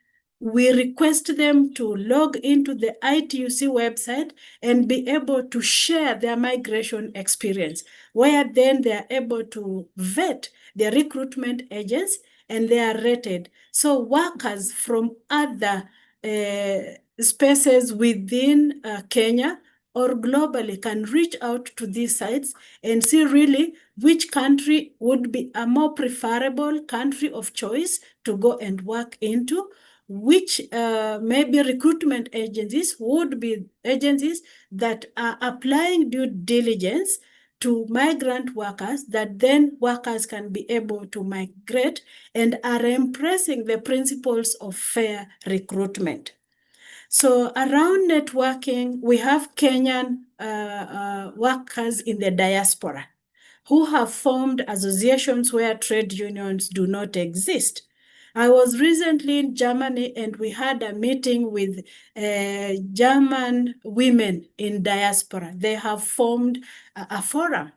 Speaker 4: we request them to log into the ITUC website and be able to share their migration experience, where then they are able to vet their recruitment agents and they are rated. So workers from other spaces within Kenya or globally can reach out to these sites and see really which country would be a more preferable country of choice to go and work into, which maybe recruitment agencies would be agencies that are applying due diligence to migrant workers, that then workers can be able to migrate and are embracing the principles of fair recruitment. So around networking, we have Kenyan workers in the diaspora who have formed associations where trade unions do not exist. I was recently in Germany and we had a meeting with German women in diaspora. They have formed a forum,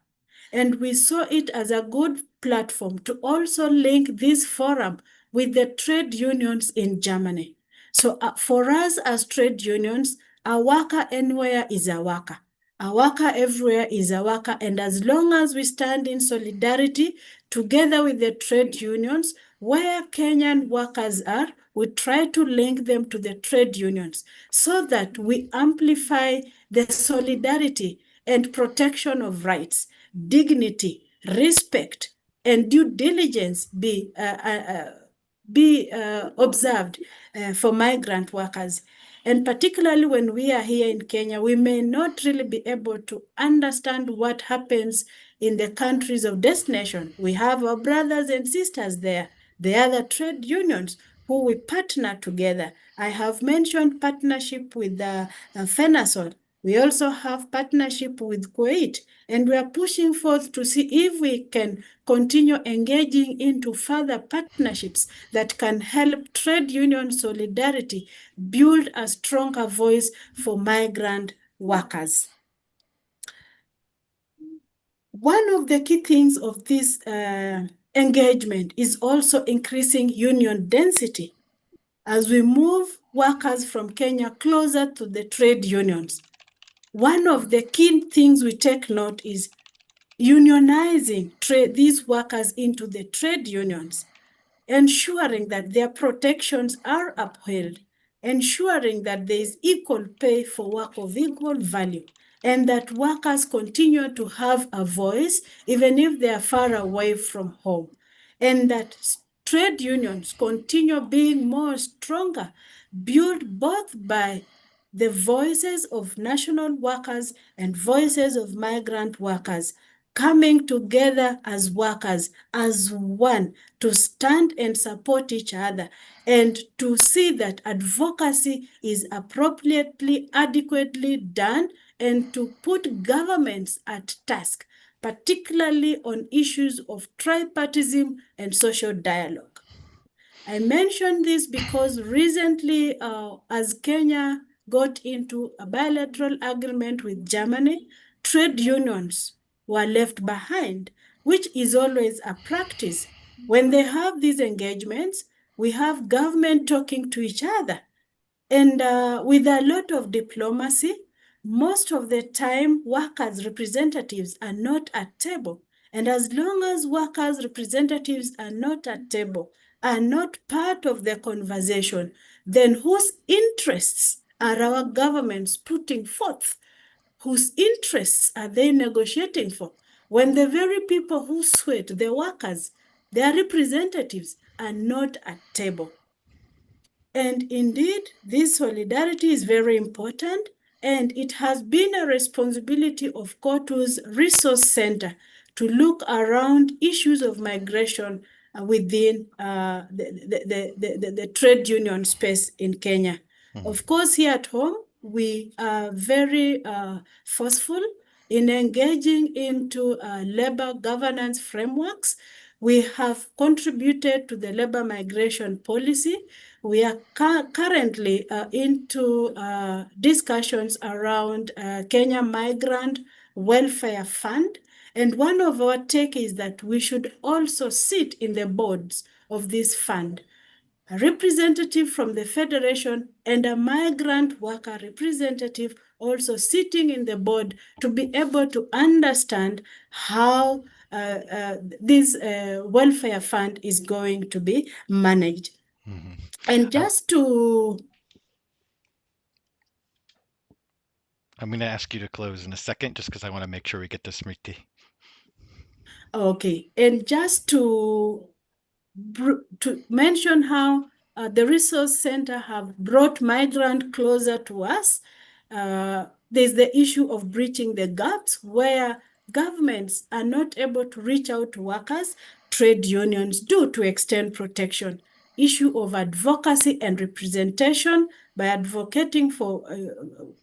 Speaker 4: and we saw it as a good platform to also link this forum with the trade unions in Germany. So for us as trade unions, a worker anywhere is a worker. A worker everywhere is a worker. And as long as we stand in solidarity together with the trade unions, where Kenyan workers are, we try to link them to the trade unions so that we amplify the solidarity and protection of rights, dignity, respect, and due diligence be observed for migrant workers. And particularly when we are here in Kenya, we may not really be able to understand what happens in the countries of destination. We have our brothers and sisters there. They are the trade unions who we partner together. I have mentioned partnership with FENASOL. We also have partnership with Kuwait, and we are pushing forth to see if we can continue engaging into further partnerships that can help trade union solidarity build a stronger voice for migrant workers. One of the key things of this engagement is also increasing union density as we move workers from Kenya closer to the trade unions. One of the key things we take note is unionizing these workers into the trade unions, ensuring that their protections are upheld, ensuring that there is equal pay for work of equal value, and that workers continue to have a voice even if they are far away from home, and that trade unions continue being more stronger, built both by the voices of national workers and voices of migrant workers, coming together as workers, as one, to stand and support each other, and to see that advocacy is appropriately, adequately done and to put governments at task, particularly on issues of tripartism and social dialogue. I mention this because recently, as Kenya got into a bilateral agreement with Germany, trade unions were left behind, which is always a practice. When they have these engagements, we have government talking to each other. And with a lot of diplomacy, most of the time, workers' representatives are not at table. And as long as workers' representatives are not at table, are not part of the conversation, then whose interests are our governments putting forth? Whose interests are they negotiating for? When the very people who sweat, the workers, their representatives are not at table. And indeed, this solidarity is very important, and it has been a responsibility of KOTU's Resource Center to look around issues of migration within the trade union space in Kenya.
Speaker 1: Mm-hmm.
Speaker 4: Of course, here at home, we are very forceful in engaging into labor governance frameworks. We have contributed to the labor migration policy. We are currently into discussions around Kenya Migrant Welfare Fund. And one of our take is that we should also sit in the boards of this fund. A representative from the Federation and a migrant worker representative also sitting in the board to be able to understand how this welfare fund is going to be managed.
Speaker 1: Mm-hmm.
Speaker 4: And just to...
Speaker 1: I'm going to ask you to close in a second, just because I want to make sure we get to Smriti.
Speaker 4: Okay, and just to mention how the Resource Center have brought migrant closer to us. There's the issue of bridging the gaps where governments are not able to reach out to workers, trade unions do to extend protection. Issue of advocacy and representation by advocating for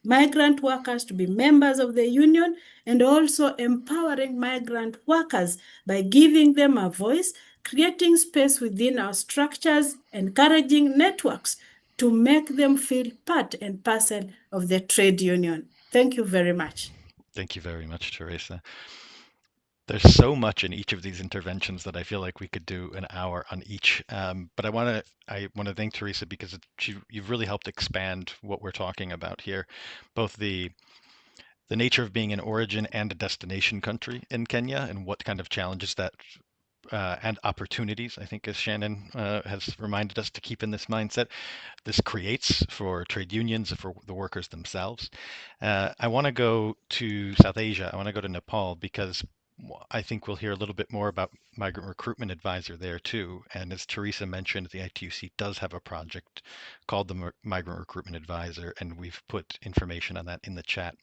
Speaker 4: migrant workers to be members of the union, and also empowering migrant workers by giving them a voice, creating space within our structures, encouraging networks to make them feel part and parcel of the trade union. Thank you very much.
Speaker 1: Thank you very much, Teresa. There's so much in each of these interventions that I feel like we could do an hour on each. But I want to thank Teresa because you've really helped expand what we're talking about here, both the nature of being an origin and a destination country in Kenya and what kind of challenges that and opportunities, I think, as Shannon has reminded us to keep in this mindset, this creates for trade unions and for the workers themselves. I want to go to South Asia. I want to go to Nepal because I think we'll hear a little bit more about Migrant Recruitment Advisor there too. And as Teresa mentioned, the ITUC does have a project called the Migrant Recruitment Advisor, and we've put information on that in the chat.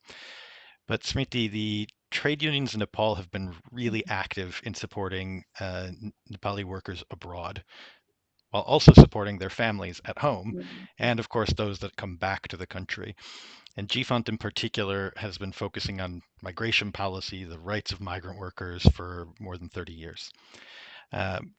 Speaker 1: But Smriti, the trade unions in Nepal have been really active in supporting Nepali workers abroad, while also supporting their families at home, and of course those that come back to the country. And GFONT in particular has been focusing on migration policy, the rights of migrant workers for more than 30 years.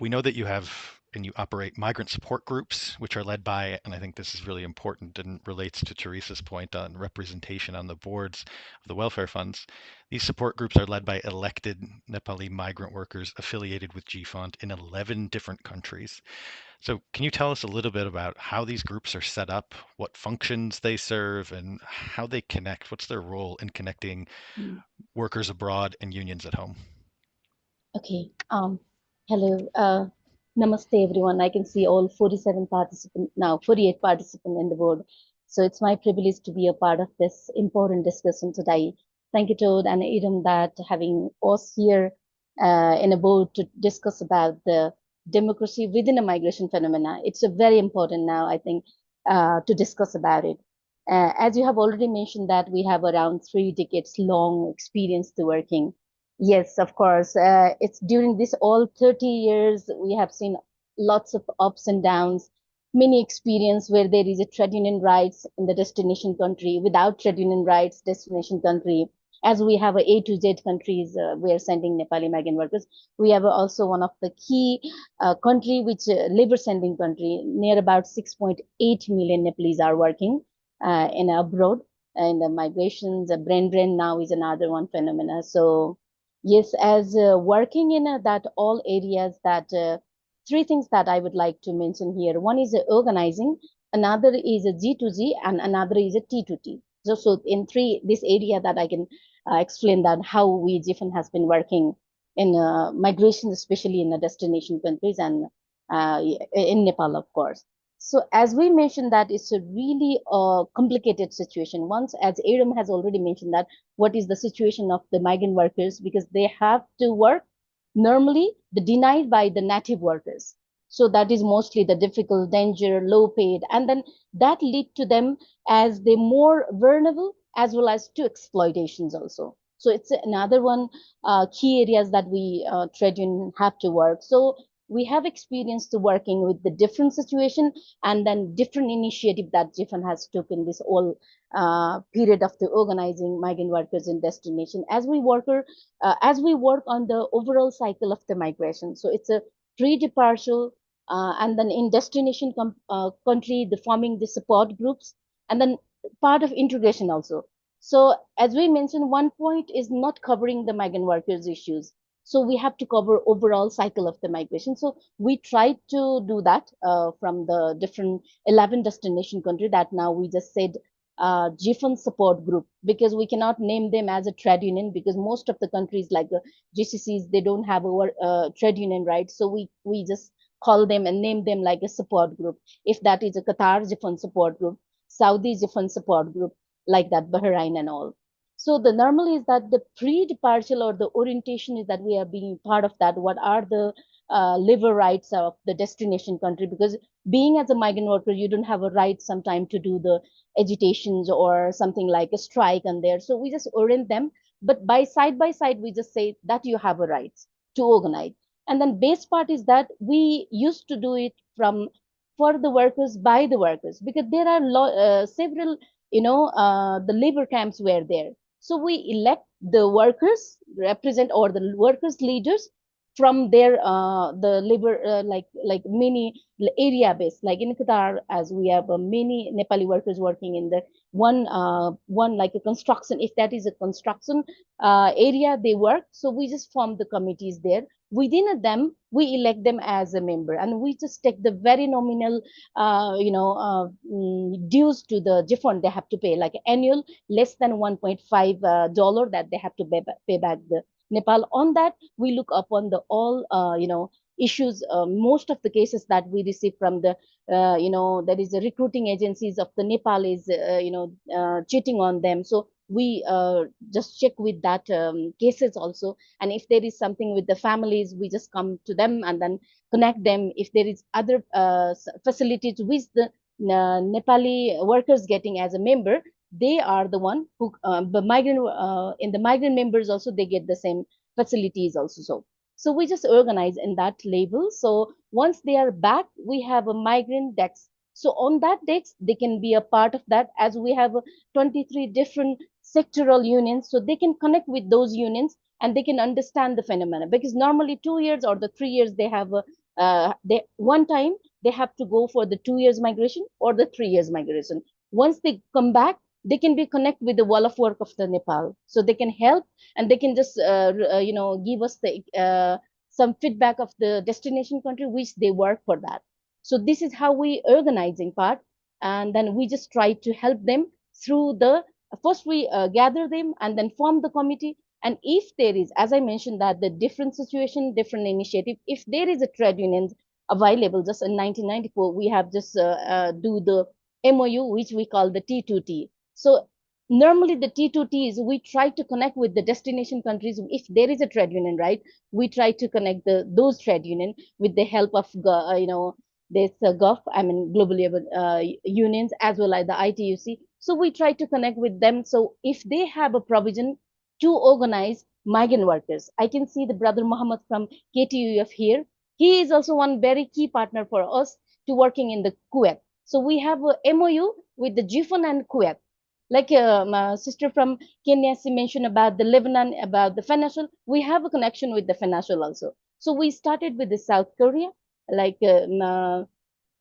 Speaker 1: We know that you have and you operate migrant support groups, which are led by, and I think this is really important and relates to Teresa's point on representation on the boards of the welfare funds. These support groups are led by elected Nepali migrant workers affiliated with GFONT in 11 different countries. So can you tell us a little bit about how these groups are set up, what functions they serve, and how they connect? What's their role in connecting workers abroad and unions at home?
Speaker 5: Okay. Hello. Namaste, everyone. I can see all 47 participants now, 48 participants in the board. So it's my privilege to be a part of this important discussion today. Thank you, Todd and Edom, that having us here in a board to discuss about the democracy within a migration phenomena. It's a very important now, I think, to discuss about it. As you have already mentioned that we have around 3 decades long experience to working. Yes, of course. It's during this all 30 years, we have seen lots of ups and downs. many experience where there is a trade union rights in the destination country, without trade union rights, destination country. As we have a to Z countries, we are sending Nepali migrant workers. We have also one of the key country, which labor sending country, near about 6.8 million Nepalese are working in abroad. And the migrations, brain drain now is another one phenomena. So yes, as working in that all areas, that three things that I would like to mention here. One is organizing, another is a G2G, and another is a T2T. So in this area that I can explain that how we GIFN has been working in migration, especially in the destination countries and in Nepal, of course. So as we mentioned that it's a really complicated situation. Once, as Aram has already mentioned that, what is the situation of the migrant workers, because they have to work normally the denied by the native workers. So that is mostly the difficult, danger, low paid, and then that lead to them as they more vulnerable as well as to exploitations also. So it's another one key areas that we trade union have to work. So we have experience to working with the different situation and then different initiative that GIFN has taken this whole period of the organizing migrant workers in destination as we work on the overall cycle of the migration. So it's a pre-departure and then in destination country, the forming the support groups, and then part of integration also. So as we mentioned, one point is not covering the migrant workers issues. So we have to cover overall cycle of the migration. So we tried to do that from the different 11 destination country that now we just said GIFN support group, because we cannot name them as a trade union, because most of the countries like the GCCs, they don't have our trade union rights. So we just call them and name them like a support group. If that is a Qatar GIFN support group, Saudi GIFN support group, like that, Bahrain and all. So the normal is that the pre-departure or the orientation is that we are being part of that. What are the labor rights of the destination country? Because being as a migrant worker, you don't have a right sometime to do the agitations or something like a strike on there. So we just orient them, but by side, we just say that you have a right to organize. And then base part is that we used to do it from for the workers by the workers, because there are several, the labor camps were there. So we elect the workers represent or the workers leaders from their the labor like many area based, like in Qatar, as we have many Nepali workers working in the one like a construction. If that is a construction area they work, so we just form the committees there. Within them, we elect them as a member, and we just take the very nominal, dues to the different they have to pay, like annual less than $1.5 that they have to pay back the Nepal. On that, we look upon the all, issues. Most of the cases that we receive from the, there is a recruiting agencies of the Nepal is, cheating on them. So we just check with that cases also. And if there is something with the families, we just come to them and then connect them. If there is other facilities with the Nepali workers getting as a member, they are the one who the migrant in the migrant members also they get the same facilities also. So we just organize in that label. So once they are back, we have a migrant dex. So on that dex, they can be a part of that, as we have 23 different sectoral unions. So they can connect with those unions and they can understand the phenomena, because normally 2 years or the 3 years they have they one time they have to go for the 2 years migration or the 3 years migration. Once they come back, they can be connect with the wall of work of the Nepal, so they can help and they can just give us the some feedback of the destination country which they work for that. So this is how we organizing part, and then we just try to help them through the first we gather them and then form the committee. And if there is, as I mentioned, that the different situation, different initiative, if there is a trade union available, just in 1994 we have just do the MOU which we call the T2T. So normally the T2T is we try to connect with the destination countries. If there is a trade union, right, we try to connect those trade union with the help of this GOF, I mean global labor unions, as well as the ITUC. So we try to connect with them. So if they have a provision to organize migrant workers, I can see the brother Muhammad from KTUF here. He is also one very key partner for us. to working in the Kuwait. So we have a MOU with the GFON and Kuwait. Like my sister from Kenya, she mentioned about the Lebanon, about the financial. We have a connection with the financial also. So we started with the South Korea, like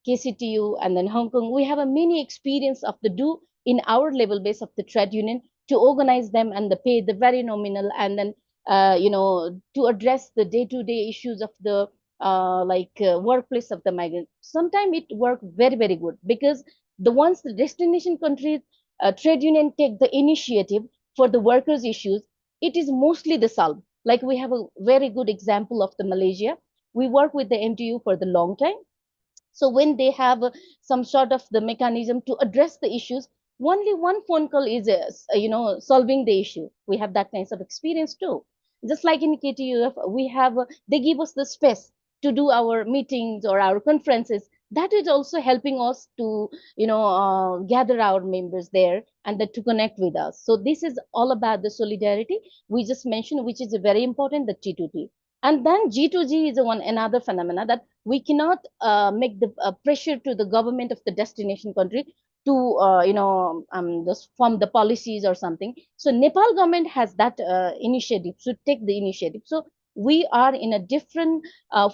Speaker 5: KCTU, and then Hong Kong. We have a mini experience of the do in our level base of the trade union to organize them and the pay the very nominal, and then to address the day-to-day issues of the workplace of the migrant. Sometimes it work very good because the once the destination countries trade union take the initiative for the workers issues, it is mostly the solve. Like we have a very good example of the Malaysia. We work with the MTU for the long time, so when they have some sort of the mechanism to address the issues, only one phone call is solving the issue. We have that kinds of experience too. Just like in KTUF, we have they give us the space to do our meetings or our conferences. That is also helping us to gather our members there and to connect with us. So this is all about the solidarity we just mentioned, which is very important, the T2T. And then G2G is another phenomena that we cannot make the pressure to the government of the destination country to just form the policies or something. So Nepal government has that initiative, should take the initiative. So we are in a different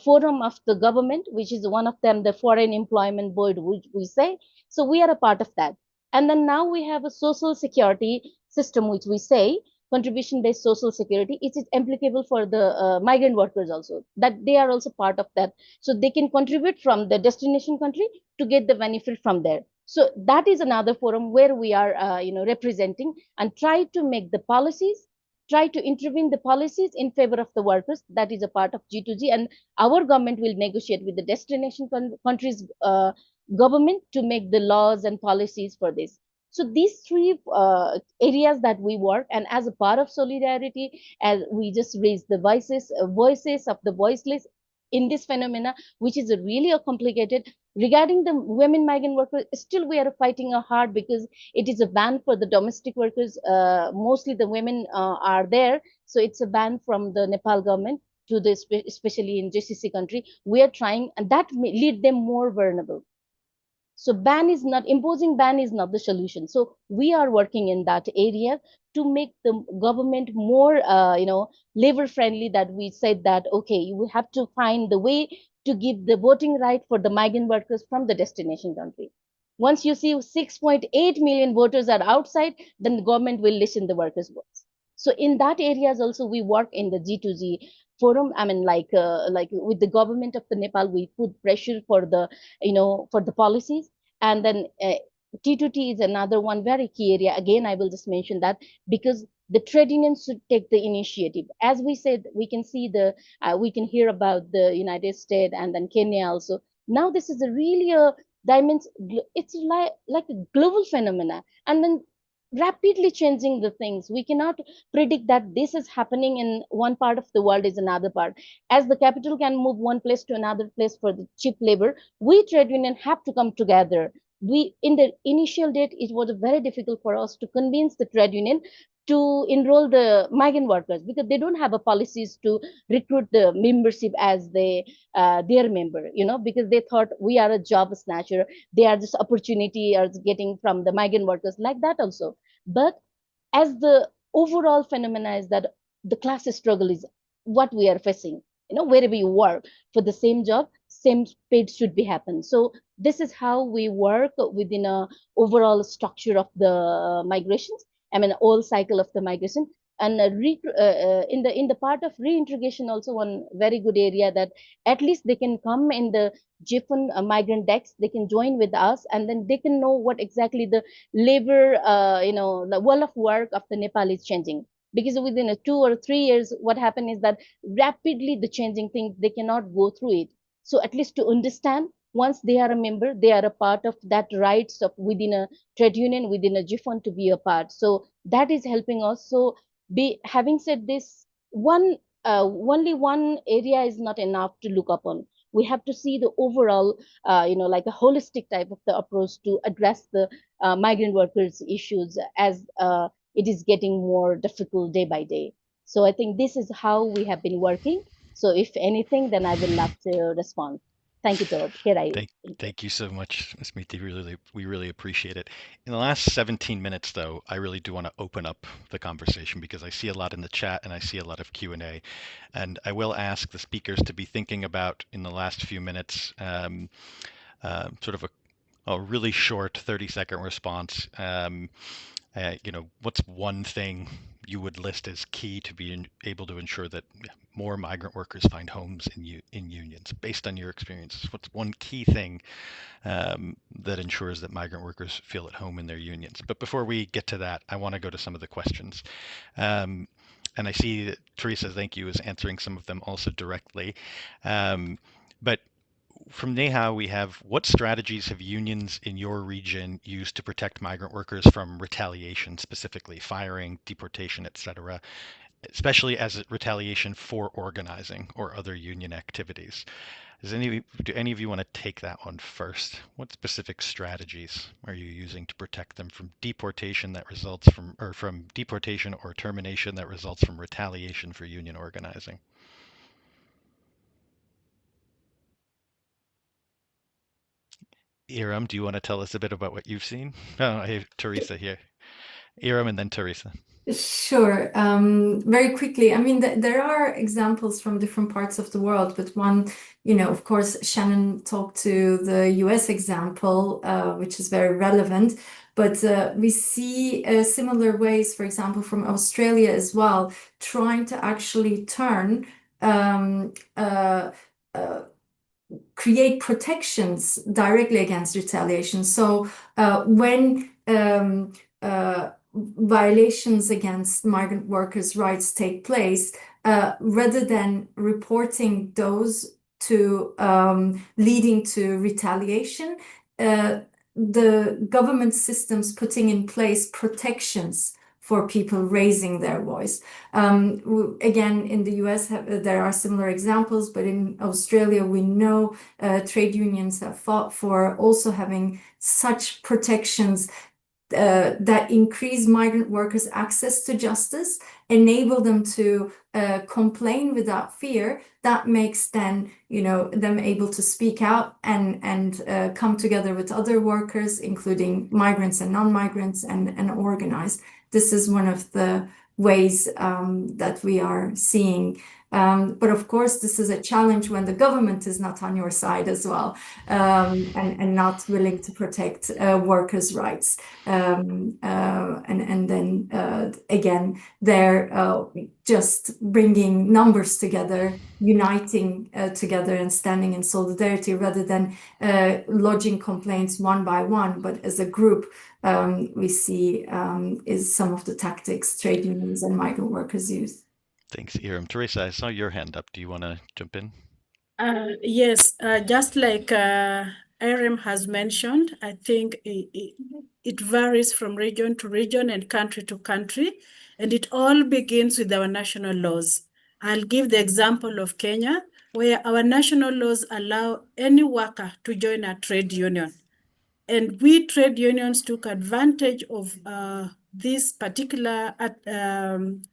Speaker 5: forum of the government, which is one of them, the Foreign Employment Board, which we say. So we are a part of that. And then now we have a social security system, which we say contribution based social security. It is applicable for the migrant workers also, that they are also part of that, so they can contribute from the destination country to get the benefit from there. So that is another forum where we are representing and try to make the policies, try to intervene the policies in favor of the workers. That is a part of G2G, and our government will negotiate with the destination countries government to make the laws and policies for this. So these three areas that we work, and as a part of solidarity, as we just raise the voices of the voiceless in this phenomena, which is really a complicated. Regarding the women migrant workers, still we are fighting hard because it is a ban for the domestic workers. Mostly the women are there, so it's a ban from the Nepal government to the especially in GCC country. We are trying, and that may lead them more vulnerable. So imposing ban is not the solution. So we are working in that area to make the government more labor friendly, that we said that okay, you have to find the way to give the voting right for the migrant workers from the destination country. Once you see 6.8 million voters are outside, then the government will listen the workers' voice. So in that areas also we work in the G2G forum. I mean, like with the government of the Nepal, we put pressure for the for the policies. And then T2T is another one very key area. Again, I will just mention that because the trade unions should take the initiative. As we said, we can see we can hear about the United States and then Kenya also. Now this is a really a dimension. It's like a global phenomena, and then rapidly changing the things. We cannot predict that this is happening in one part of the world is another part. As the capital can move one place to another place for the cheap labor, we trade union have to come together. We in the initial date, it was very difficult for us to convince the trade union to enroll the migrant workers because they don't have a policies to recruit the membership as their member, because they thought we are a job snatcher, they are just opportunity are getting from the migrant workers, like that also. But as the overall phenomena is that the class struggle is what we are facing, wherever you work for the same job, same paid should be happen. So this is how we work within a overall structure of the migrations. I mean, all cycle of the migration. And in the part of reintegration, also one very good area that at least they can come in the GFN migrant decks, they can join with us, and then they can know what exactly the labor, the world of work of the Nepal is changing. Because within 2 or 3 years, what happened is that rapidly the changing things, they cannot go through it. So at least to understand, once they are a member, they are a part of that rights of within a trade union, within a GFON to be a part. So that is helping us. So having said this, only one area is not enough to look upon. We have to see the overall, like a holistic type of the approach to address the migrant workers issues as it is getting more difficult day by day. So I think this is how we have been working. So if anything, then I will love to respond. Thank you, Todd. Here I
Speaker 1: Thank you so much, Ms. Miti. We really appreciate it. In the last 17 minutes, though, I really do want to open up the conversation because I see a lot in the chat and I see a lot of Q&A. And I will ask the speakers to be thinking about, in the last few minutes, sort of a really short 30-second response. What's one thing you would list as key to be able to ensure that more migrant workers find homes in unions? Based on your experiences, what's one key thing that ensures that migrant workers feel at home in their unions? But before we get to that, I want to go to some of the questions. And I see that Teresa, thank you, is answering some of them also directly. But from Neha, we have, what strategies have unions in your region used to protect migrant workers from retaliation, specifically firing, deportation, etc., especially as retaliation for organizing or other union activities? Do any of you want to take that one first? What specific strategies are you using to protect them from deportation that results from deportation or termination that results from retaliation for union organizing? Iram, do you want to tell us a bit about what you've seen? Oh, I have Teresa here. Iram and then Teresa.
Speaker 2: Sure. Very quickly, I mean, there are examples from different parts of the world, but one, of course, Shannon talked to the US example, which is very relevant. But we see similar ways, for example, from Australia as well, trying to actually turn create protections directly against retaliation. So when violations against migrant workers' rights take place, rather than reporting those to leading to retaliation, the government systems putting in place protections for people raising their voice. Again, in the US, there are similar examples, but in Australia, we know trade unions have fought for also having such protections that increase migrant workers' access to justice, enable them to complain without fear. That makes them able to speak out and come together with other workers, including migrants and non-migrants, and organize. This is one of the ways that we are seeing. But of course, this is a challenge when the government is not on your side as well, and not willing to protect workers' rights. And then again, they're just bringing numbers together, uniting together and standing in solidarity rather than lodging complaints one by one, but as a group. We see is some of the tactics trade unions and migrant workers use.
Speaker 1: Thanks, Iram. Teresa, I saw your hand up. Do you want to jump in?
Speaker 4: Yes, just like Iram has mentioned, I think it varies from region to region and country to country, and it all begins with our national laws. I'll give the example of Kenya, where our national laws allow any worker to join a trade union. And we trade unions took advantage of this particular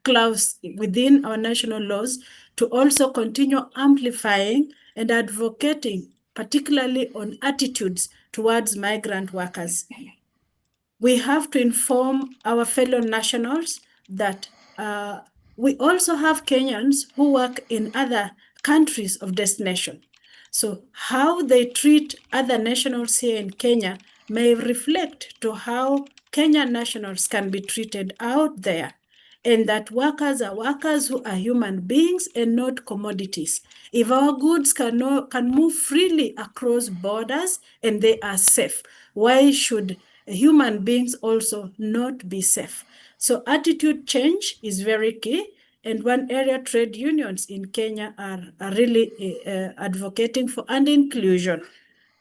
Speaker 4: clause within our national laws to also continue amplifying and advocating, particularly on attitudes towards migrant workers. We have to inform our fellow nationals that we also have Kenyans who work in other countries of destination. So how they treat other nationals here in Kenya may reflect to how Kenyan nationals can be treated out there, and that workers are workers who are human beings and not commodities. If our goods can move freely across borders and they are safe, why should human beings also not be safe? So attitude change is very key. And one area trade unions in Kenya are really advocating for, and inclusion.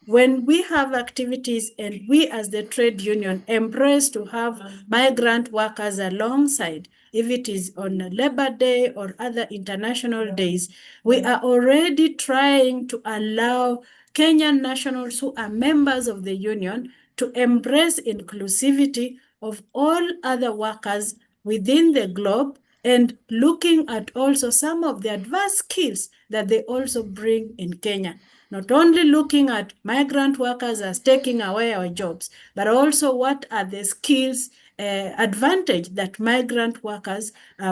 Speaker 4: When we have activities and we as the trade union embrace to have migrant workers alongside, if it is on Labor Day or other international days, we are already trying to allow Kenyan nationals who are members of the union to embrace inclusivity of all other workers within the globe, and looking at also some of the advanced skills that they also bring in Kenya. Not only looking at migrant workers as taking away our jobs, but also what are the skills advantage that migrant workers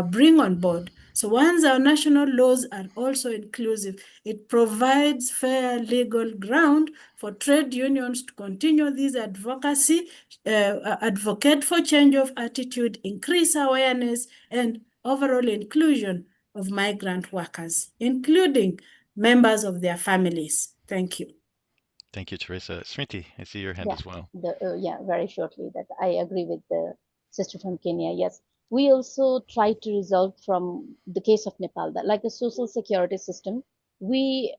Speaker 4: bring on board. So once our national laws are also inclusive, it provides fair legal ground for trade unions to continue this advocacy, advocate for change of attitude, increase awareness, and overall inclusion of migrant workers, including members of their families. Thank you.
Speaker 1: Thank you, Teresa. Smriti, I see your hand
Speaker 5: Yeah,
Speaker 1: as well.
Speaker 5: very shortly that I agree with the sister from Kenya. Yes, we also try to resolve from the case of Nepal that like the social security system, we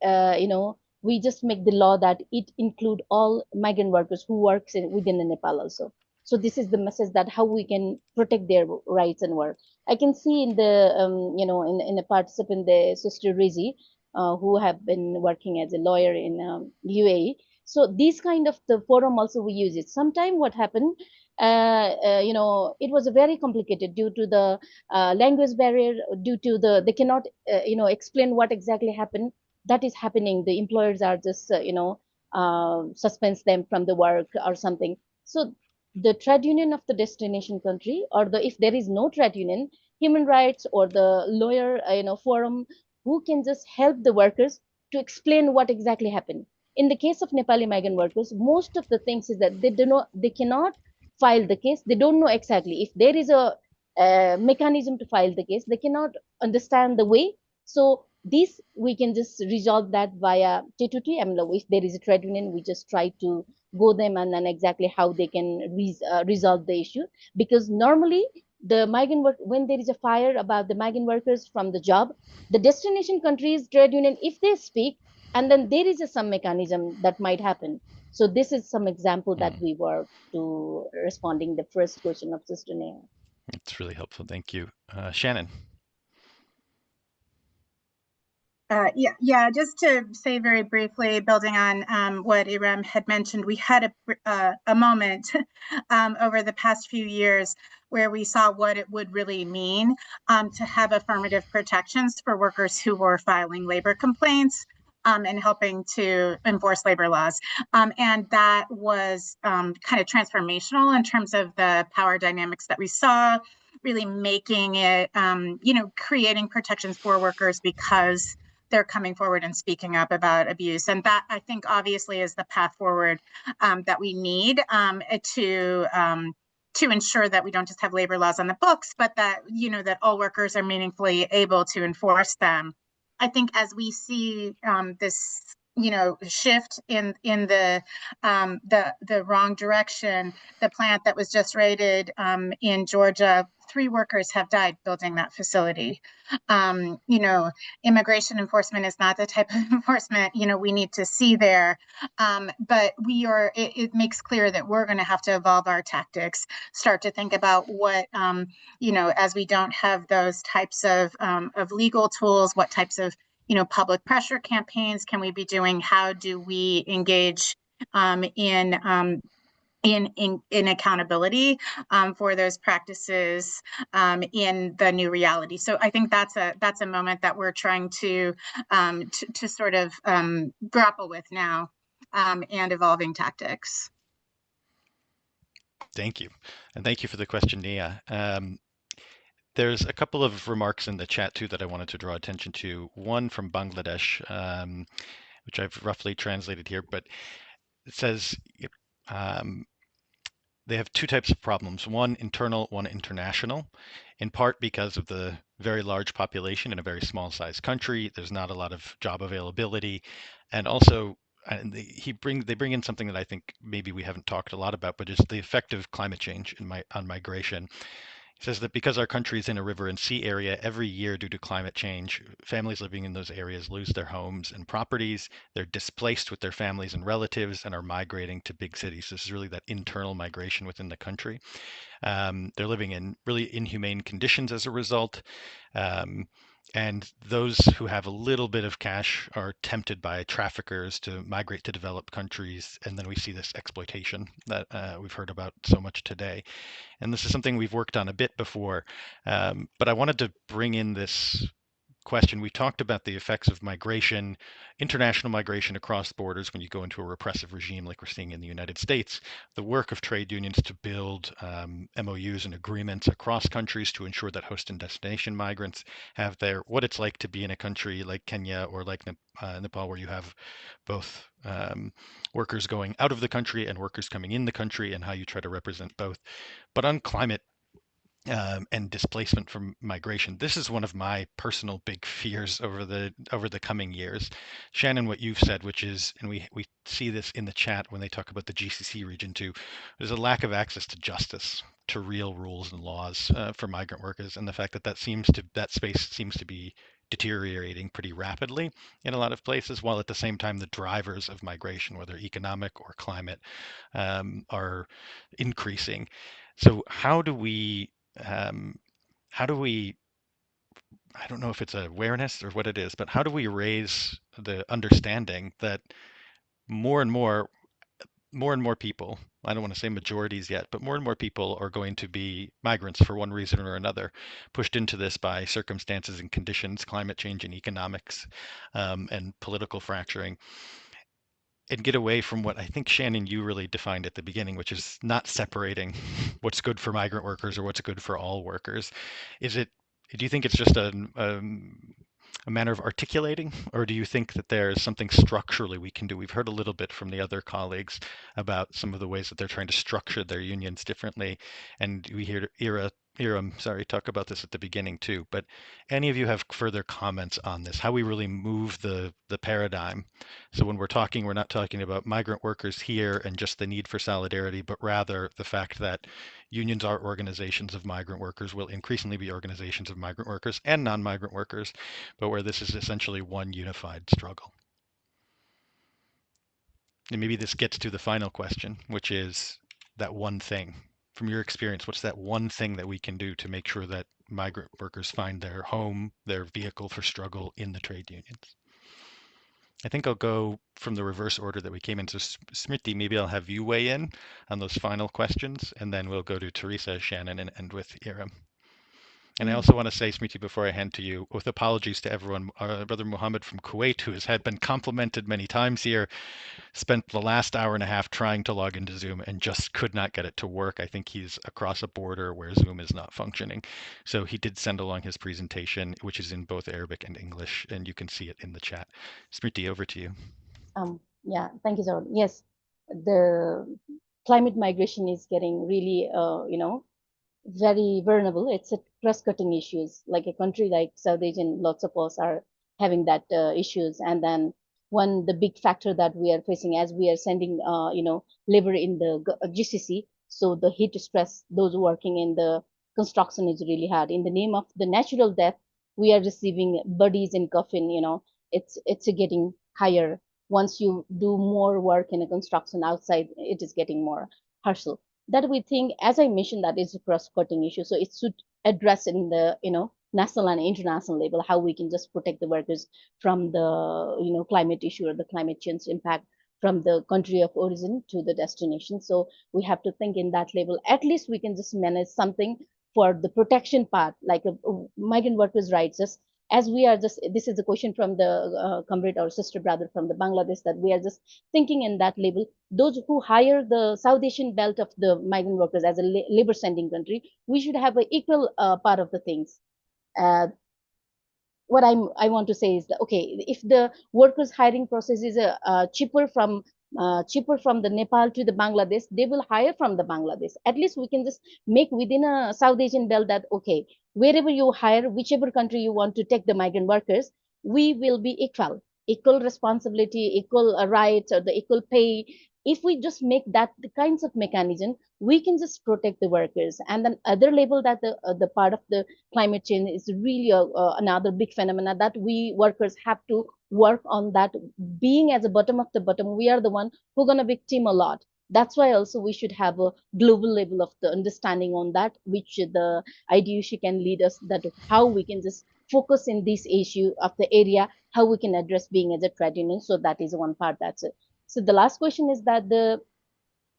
Speaker 5: just make the law that it include all migrant workers who works within the Nepal also. So this is the message that how we can protect their rights and work. I can see in the in a participant the sister Rizi, who have been working as a lawyer in UAE. So these kind of the forum also we use it. Sometime what happened, it was very complicated due to the language barrier, due to they cannot explain what exactly happened that is happening. The employers are just suspends them from the work or something. So the trade union of the destination country, or if there is no trade union, human rights or the lawyer forum, who can just help the workers to explain what exactly happened. In the case of Nepali migrant workers, most of the things is that they cannot file the case. They don't know exactly if there is a mechanism to file the case. They cannot understand the way. So this we can just resolve that via T2T. I mean, if there is a trade union, we just try to go them and then exactly how they can resolve the issue. Because normally the migrant work, when there is a fire about the migrant workers from the job, the destination countries trade union, if they speak, and then there is some mechanism that might happen. So this is some example that we were to responding the first question of Sister Neha.
Speaker 1: It's really helpful. Thank you. Shannon.
Speaker 3: Just to say very briefly, building on what Iram had mentioned, we had a moment over the past few years where we saw what it would really mean to have affirmative protections for workers who were filing labor complaints and helping to enforce labor laws. And that was kind of transformational in terms of the power dynamics that we saw, really making it, creating protections for workers because they're coming forward and speaking up about abuse. And that, I think, obviously is the path forward that we need to ensure that we don't just have labor laws on the books, but that, that all workers are meaningfully able to enforce them. I think as we see this, shift in the wrong direction, the plant that was just raided in Georgia, 3 workers have died building that facility. Immigration enforcement is not the type of enforcement we need to see there, but it makes clear that we're going to have to evolve our tactics, start to think about what as we don't have those types of legal tools, what types of public pressure campaigns can we be doing? How do we engage in accountability for those practices in the new reality? So I think that's a moment that we're trying to sort of grapple with now and evolving tactics.
Speaker 1: Thank you. And thank you for the question, Nia. There's a couple of remarks in the chat too that I wanted to draw attention to. One from Bangladesh, which I've roughly translated here, but it says they have 2 types of problems, one internal, one international, in part because of the very large population in a very small sized country. There's not a lot of job availability. And also, they bring in something that I think maybe we haven't talked a lot about, but is the effect of climate change on migration. He says that because our country is in a river and sea area, every year due to climate change, families living in those areas lose their homes and properties. They're displaced with their families and relatives and are migrating to big cities. This is really that internal migration within the country. They're living in really inhumane conditions as a result. And those who have a little bit of cash are tempted by traffickers to migrate to developed countries. And then we see this exploitation that we've heard about so much today. And this is something we've worked on a bit before. But I wanted to bring in this question. We talked about the effects of migration, international migration across borders when you go into a repressive regime like we're seeing in the United States, the work of trade unions to build MOUs and agreements across countries to ensure that host and destination migrants have what it's like to be in a country like Kenya or like Nepal, where you have both workers going out of the country and workers coming in the country, and how you try to represent both. But on climate and displacement from migration. This is one of my personal big fears over the coming years. Shannon, what you've said, which is, and we see this in the chat when they talk about the GCC region too, there's a lack of access to justice, to real rules and laws for migrant workers, and the fact that that space seems to be deteriorating pretty rapidly in a lot of places, while at the same time the drivers of migration, whether economic or climate, are increasing. So um, how do we, I don't know if it's awareness or what it is, but how do we raise the understanding that more and more, more and more people, I don't want to say majorities yet, but more and more people are going to be migrants for one reason or another, pushed into this by circumstances and conditions, climate change and economics, and political fracturing, and get away from what I think, Shannon, you really defined at the beginning, which is not separating what's good for migrant workers or what's good for all workers. Is it, do you think it's just a matter of articulating, or do you think that there's something structurally we can do? We've heard a little bit from the other colleagues about some of the ways that they're trying to structure their unions differently. And we hear Iram, sorry, talk about this at the beginning too. But any of you have further comments on this, how we really move the paradigm? So when we're talking, we're not talking about migrant workers here and just the need for solidarity, but rather the fact that unions are organizations of migrant workers, will increasingly be organizations of migrant workers and non-migrant workers, but where this is essentially one unified struggle. And maybe this gets to the final question, which is that one thing. From your experience, what's that one thing that we can do to make sure that migrant workers find their home, their vehicle for struggle in the trade unions? I think I'll go from the reverse order that we came into. Smriti, maybe I'll have you weigh in on those final questions, and then we'll go to Teresa, Shannon, and end with Iram. And I also want to say, Smriti, before I hand to you, with apologies to everyone, our brother Muhammad from Kuwait, who has been complimented many times here, spent the last hour and a half trying to log into Zoom and just could not get it to work. I think he's across a border where Zoom is not functioning. So he did send along his presentation, which is in both Arabic and English, and you can see it in the chat. Smriti, over to you.
Speaker 5: Yeah, thank you, Zorn. Yes, the climate migration is getting really, very vulnerable. It's a cross-cutting issues. Like a country like South Asian, lots of us are having that issues. And then the big factor that we are facing as we are sending, labor in the GCC. So the heat stress, those working in the construction is really hard. In the name of the natural death, we are receiving bodies in coffin. It's getting higher. Once you do more work in a construction outside, it is getting more harsher. That we think, as I mentioned, that is a cross-cutting issue. So it should address in the national and international level how we can just protect the workers from the climate issue or the climate change impact from the country of origin to the destination. So we have to think in that level. At least we can just manage something for the protection part, like migrant workers' rights. Just as we are just, this is a question from the comrade or sister brother from the Bangladesh, that we are just thinking in that level. Those who hire the South Asian belt of the migrant workers as a labor sending country, we should have an equal part of the things. What I want to say is that, okay, if the workers hiring process is cheaper from the Nepal to the Bangladesh, they will hire from the Bangladesh. At least we can just make within a South Asian belt that, okay, wherever you hire, whichever country you want to take the migrant workers, we will be equal responsibility, equal rights, or the equal pay. If we just make that the kinds of mechanism, we can just protect the workers. And then other level, that the part of the climate change is really another big phenomena that we workers have to work on. That being as a bottom of the bottom, we are the one who gonna victim a lot. That's why also we should have a global level of the understanding on that, which the IDUC can lead us, that how we can just focus in this issue of the area, how we can address being as a trade union. So that is one part. That's it. So the last question is that the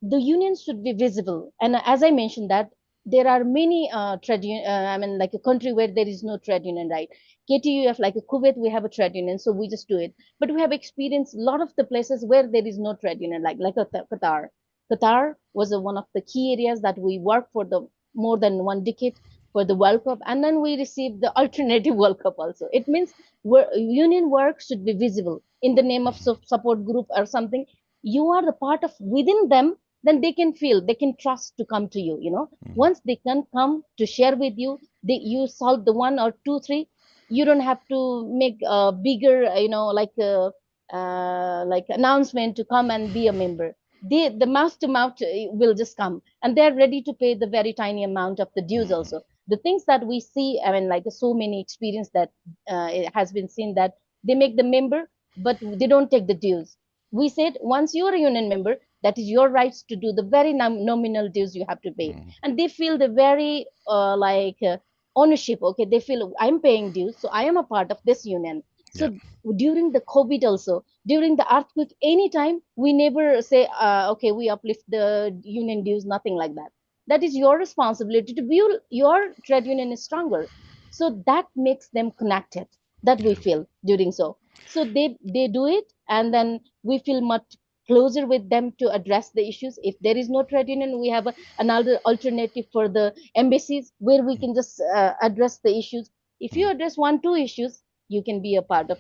Speaker 5: unions should be visible. And as I mentioned that there are many trade union, I mean, like a country where there is no trade union, right? KTUF, like a Kuwait, we have a trade union, so we just do it. But we have experienced a lot of the places where there is no trade union, like Qatar. Qatar was one of the key areas that we worked for the more than 1 decade for the World Cup, and then we received the alternative World Cup also. It means union work should be visible in the name of support group or something. You are the part of within them, then they can feel, they can trust to come to you, once they can come to share with you, you solve the 1 or 2 3. You don't have to make a bigger like announcement to come and be a member. The mouth to mouth will just come, and they're ready to pay the very tiny amount of the dues also. The things that we see, I mean, like so many experience that it has been seen that they make the member, but they don't take the dues. We said once you're a union member, that is your rights to do the very nominal dues you have to pay. And they feel the very ownership. Okay, they feel I'm paying dues, so I am a part of this union. So during the COVID also, during the earthquake, anytime, we never say okay, we uplift the union dues, nothing like that. That is your responsibility to build your trade union is stronger. So that makes them connected, that we feel during so they do it, and then we feel much closer with them to address the issues. If there is no trade union, we have another alternative for the embassies where we can just address the issues. If you address 1 2 issues, you can be a part of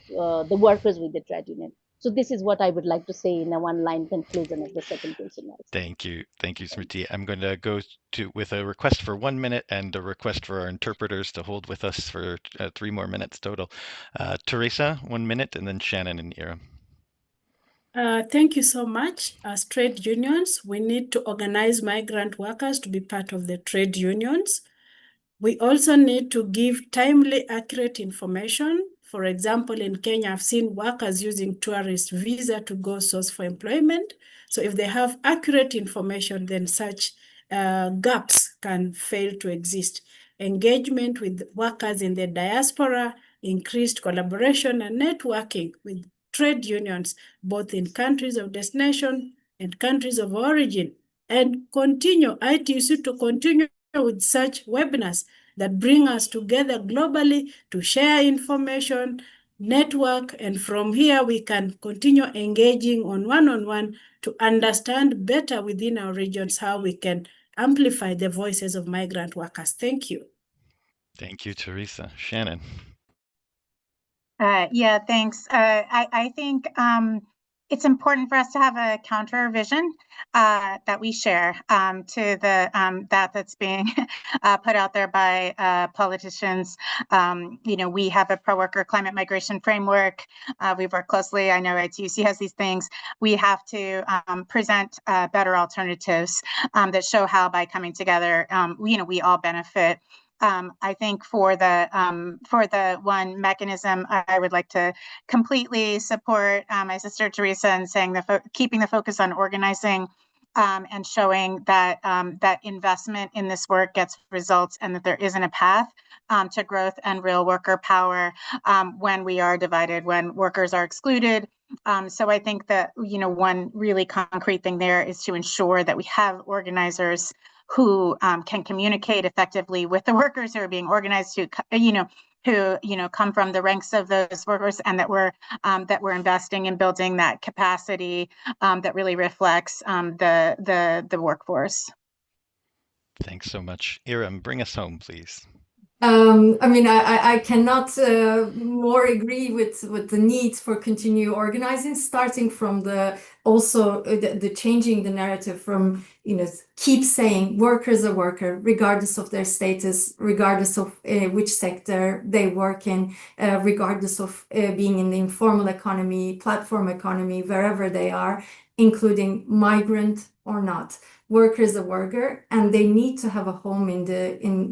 Speaker 5: the workers with the trade union. So this is what I would like to say in a one-line conclusion of the second question.
Speaker 1: Thank you, Smriti. I'm going to go with a request for 1 minute and a request for our interpreters to hold with us for 3 more minutes total. Teresa, 1 minute, and then Shannon and Ira.
Speaker 4: Thank you so much. As trade unions, we need to organize migrant workers to be part of the trade unions. We also need to give timely, accurate information. For example, in Kenya, I've seen workers using tourist visa to go source for employment. So if they have accurate information, then such gaps can fail to exist. Engagement with workers in the diaspora, increased collaboration and networking with trade unions, both in countries of destination and countries of origin, and ITUC to continue with such webinars that bring us together globally to share information, network, and from here we can continue engaging on one-on-one to understand better within our regions how we can amplify the voices of migrant workers. Thank you.
Speaker 1: Thank you, Teresa. Shannon.
Speaker 3: Yeah, thanks. I think it's important for us to have a counter vision that we share to the that's being put out there by politicians. We have a pro-worker climate migration framework. We've worked closely. I know ITUC has these things. We have to present better alternatives that show how by coming together, we all benefit. I think for the one mechanism, I would like to completely support my sister Teresa in saying keeping the focus on organizing and showing that that investment in this work gets results, and that there isn't a path to growth and real worker power when we are divided, when workers are excluded. So I think that one really concrete thing there is to ensure that we have organizers who can communicate effectively with the workers who are being organized, who come from the ranks of those workers, and that we're investing in building that capacity that really reflects the workforce.
Speaker 1: Thanks so much. Ira, bring us home, please.
Speaker 2: I cannot more agree with the need for continued organizing, starting from the changing the narrative from, keep saying workers are worker, regardless of their status, regardless of which sector they work in, regardless of being in the informal economy, platform economy, wherever they are, including migrant or not. Worker is a worker, and they need to have a home in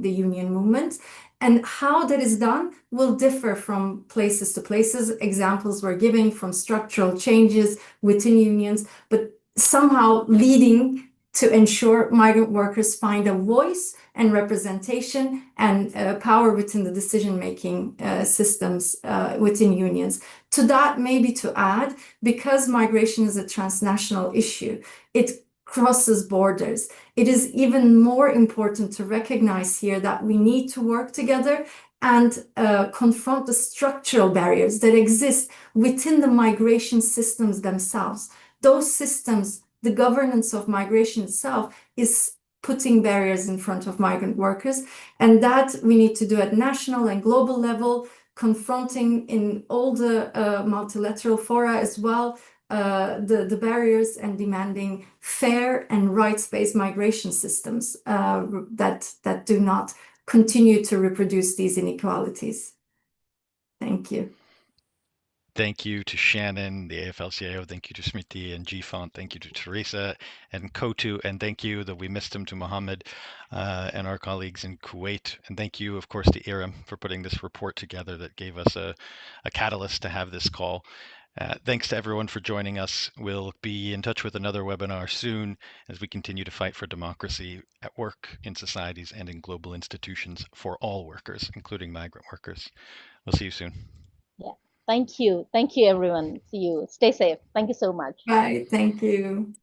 Speaker 2: the union movement. And how that is done will differ from places to places. Examples we're giving from structural changes within unions, but somehow leading to ensure migrant workers find a voice and representation and power within the decision-making systems within unions. To that, maybe to add, because migration is a transnational issue, it crosses borders. It is even more important to recognize here that we need to work together and confront the structural barriers that exist within the migration systems themselves. Those systems, the governance of migration itself, is putting barriers in front of migrant workers, and that we need to do at national and global level, confronting in all the multilateral fora as well the barriers, and demanding fair and rights-based migration systems that do not continue to reproduce these inequalities. Thank you.
Speaker 1: Thank you to Shannon, the AFL-CIO. Thank you to Smriti and GFont. Thank you to Teresa and Kotu. And thank you, that we missed him, to Mohammed and our colleagues in Kuwait. And thank you, of course, to Iram for putting this report together that gave us a catalyst to have this call. Thanks to everyone for joining us. We'll be in touch with another webinar soon as we continue to fight for democracy at work, in societies, and in global institutions for all workers, including migrant workers. We'll see you soon.
Speaker 5: Yeah. Thank you. Thank you, everyone. See you. Stay safe. Thank you so much.
Speaker 2: Bye. Thank you.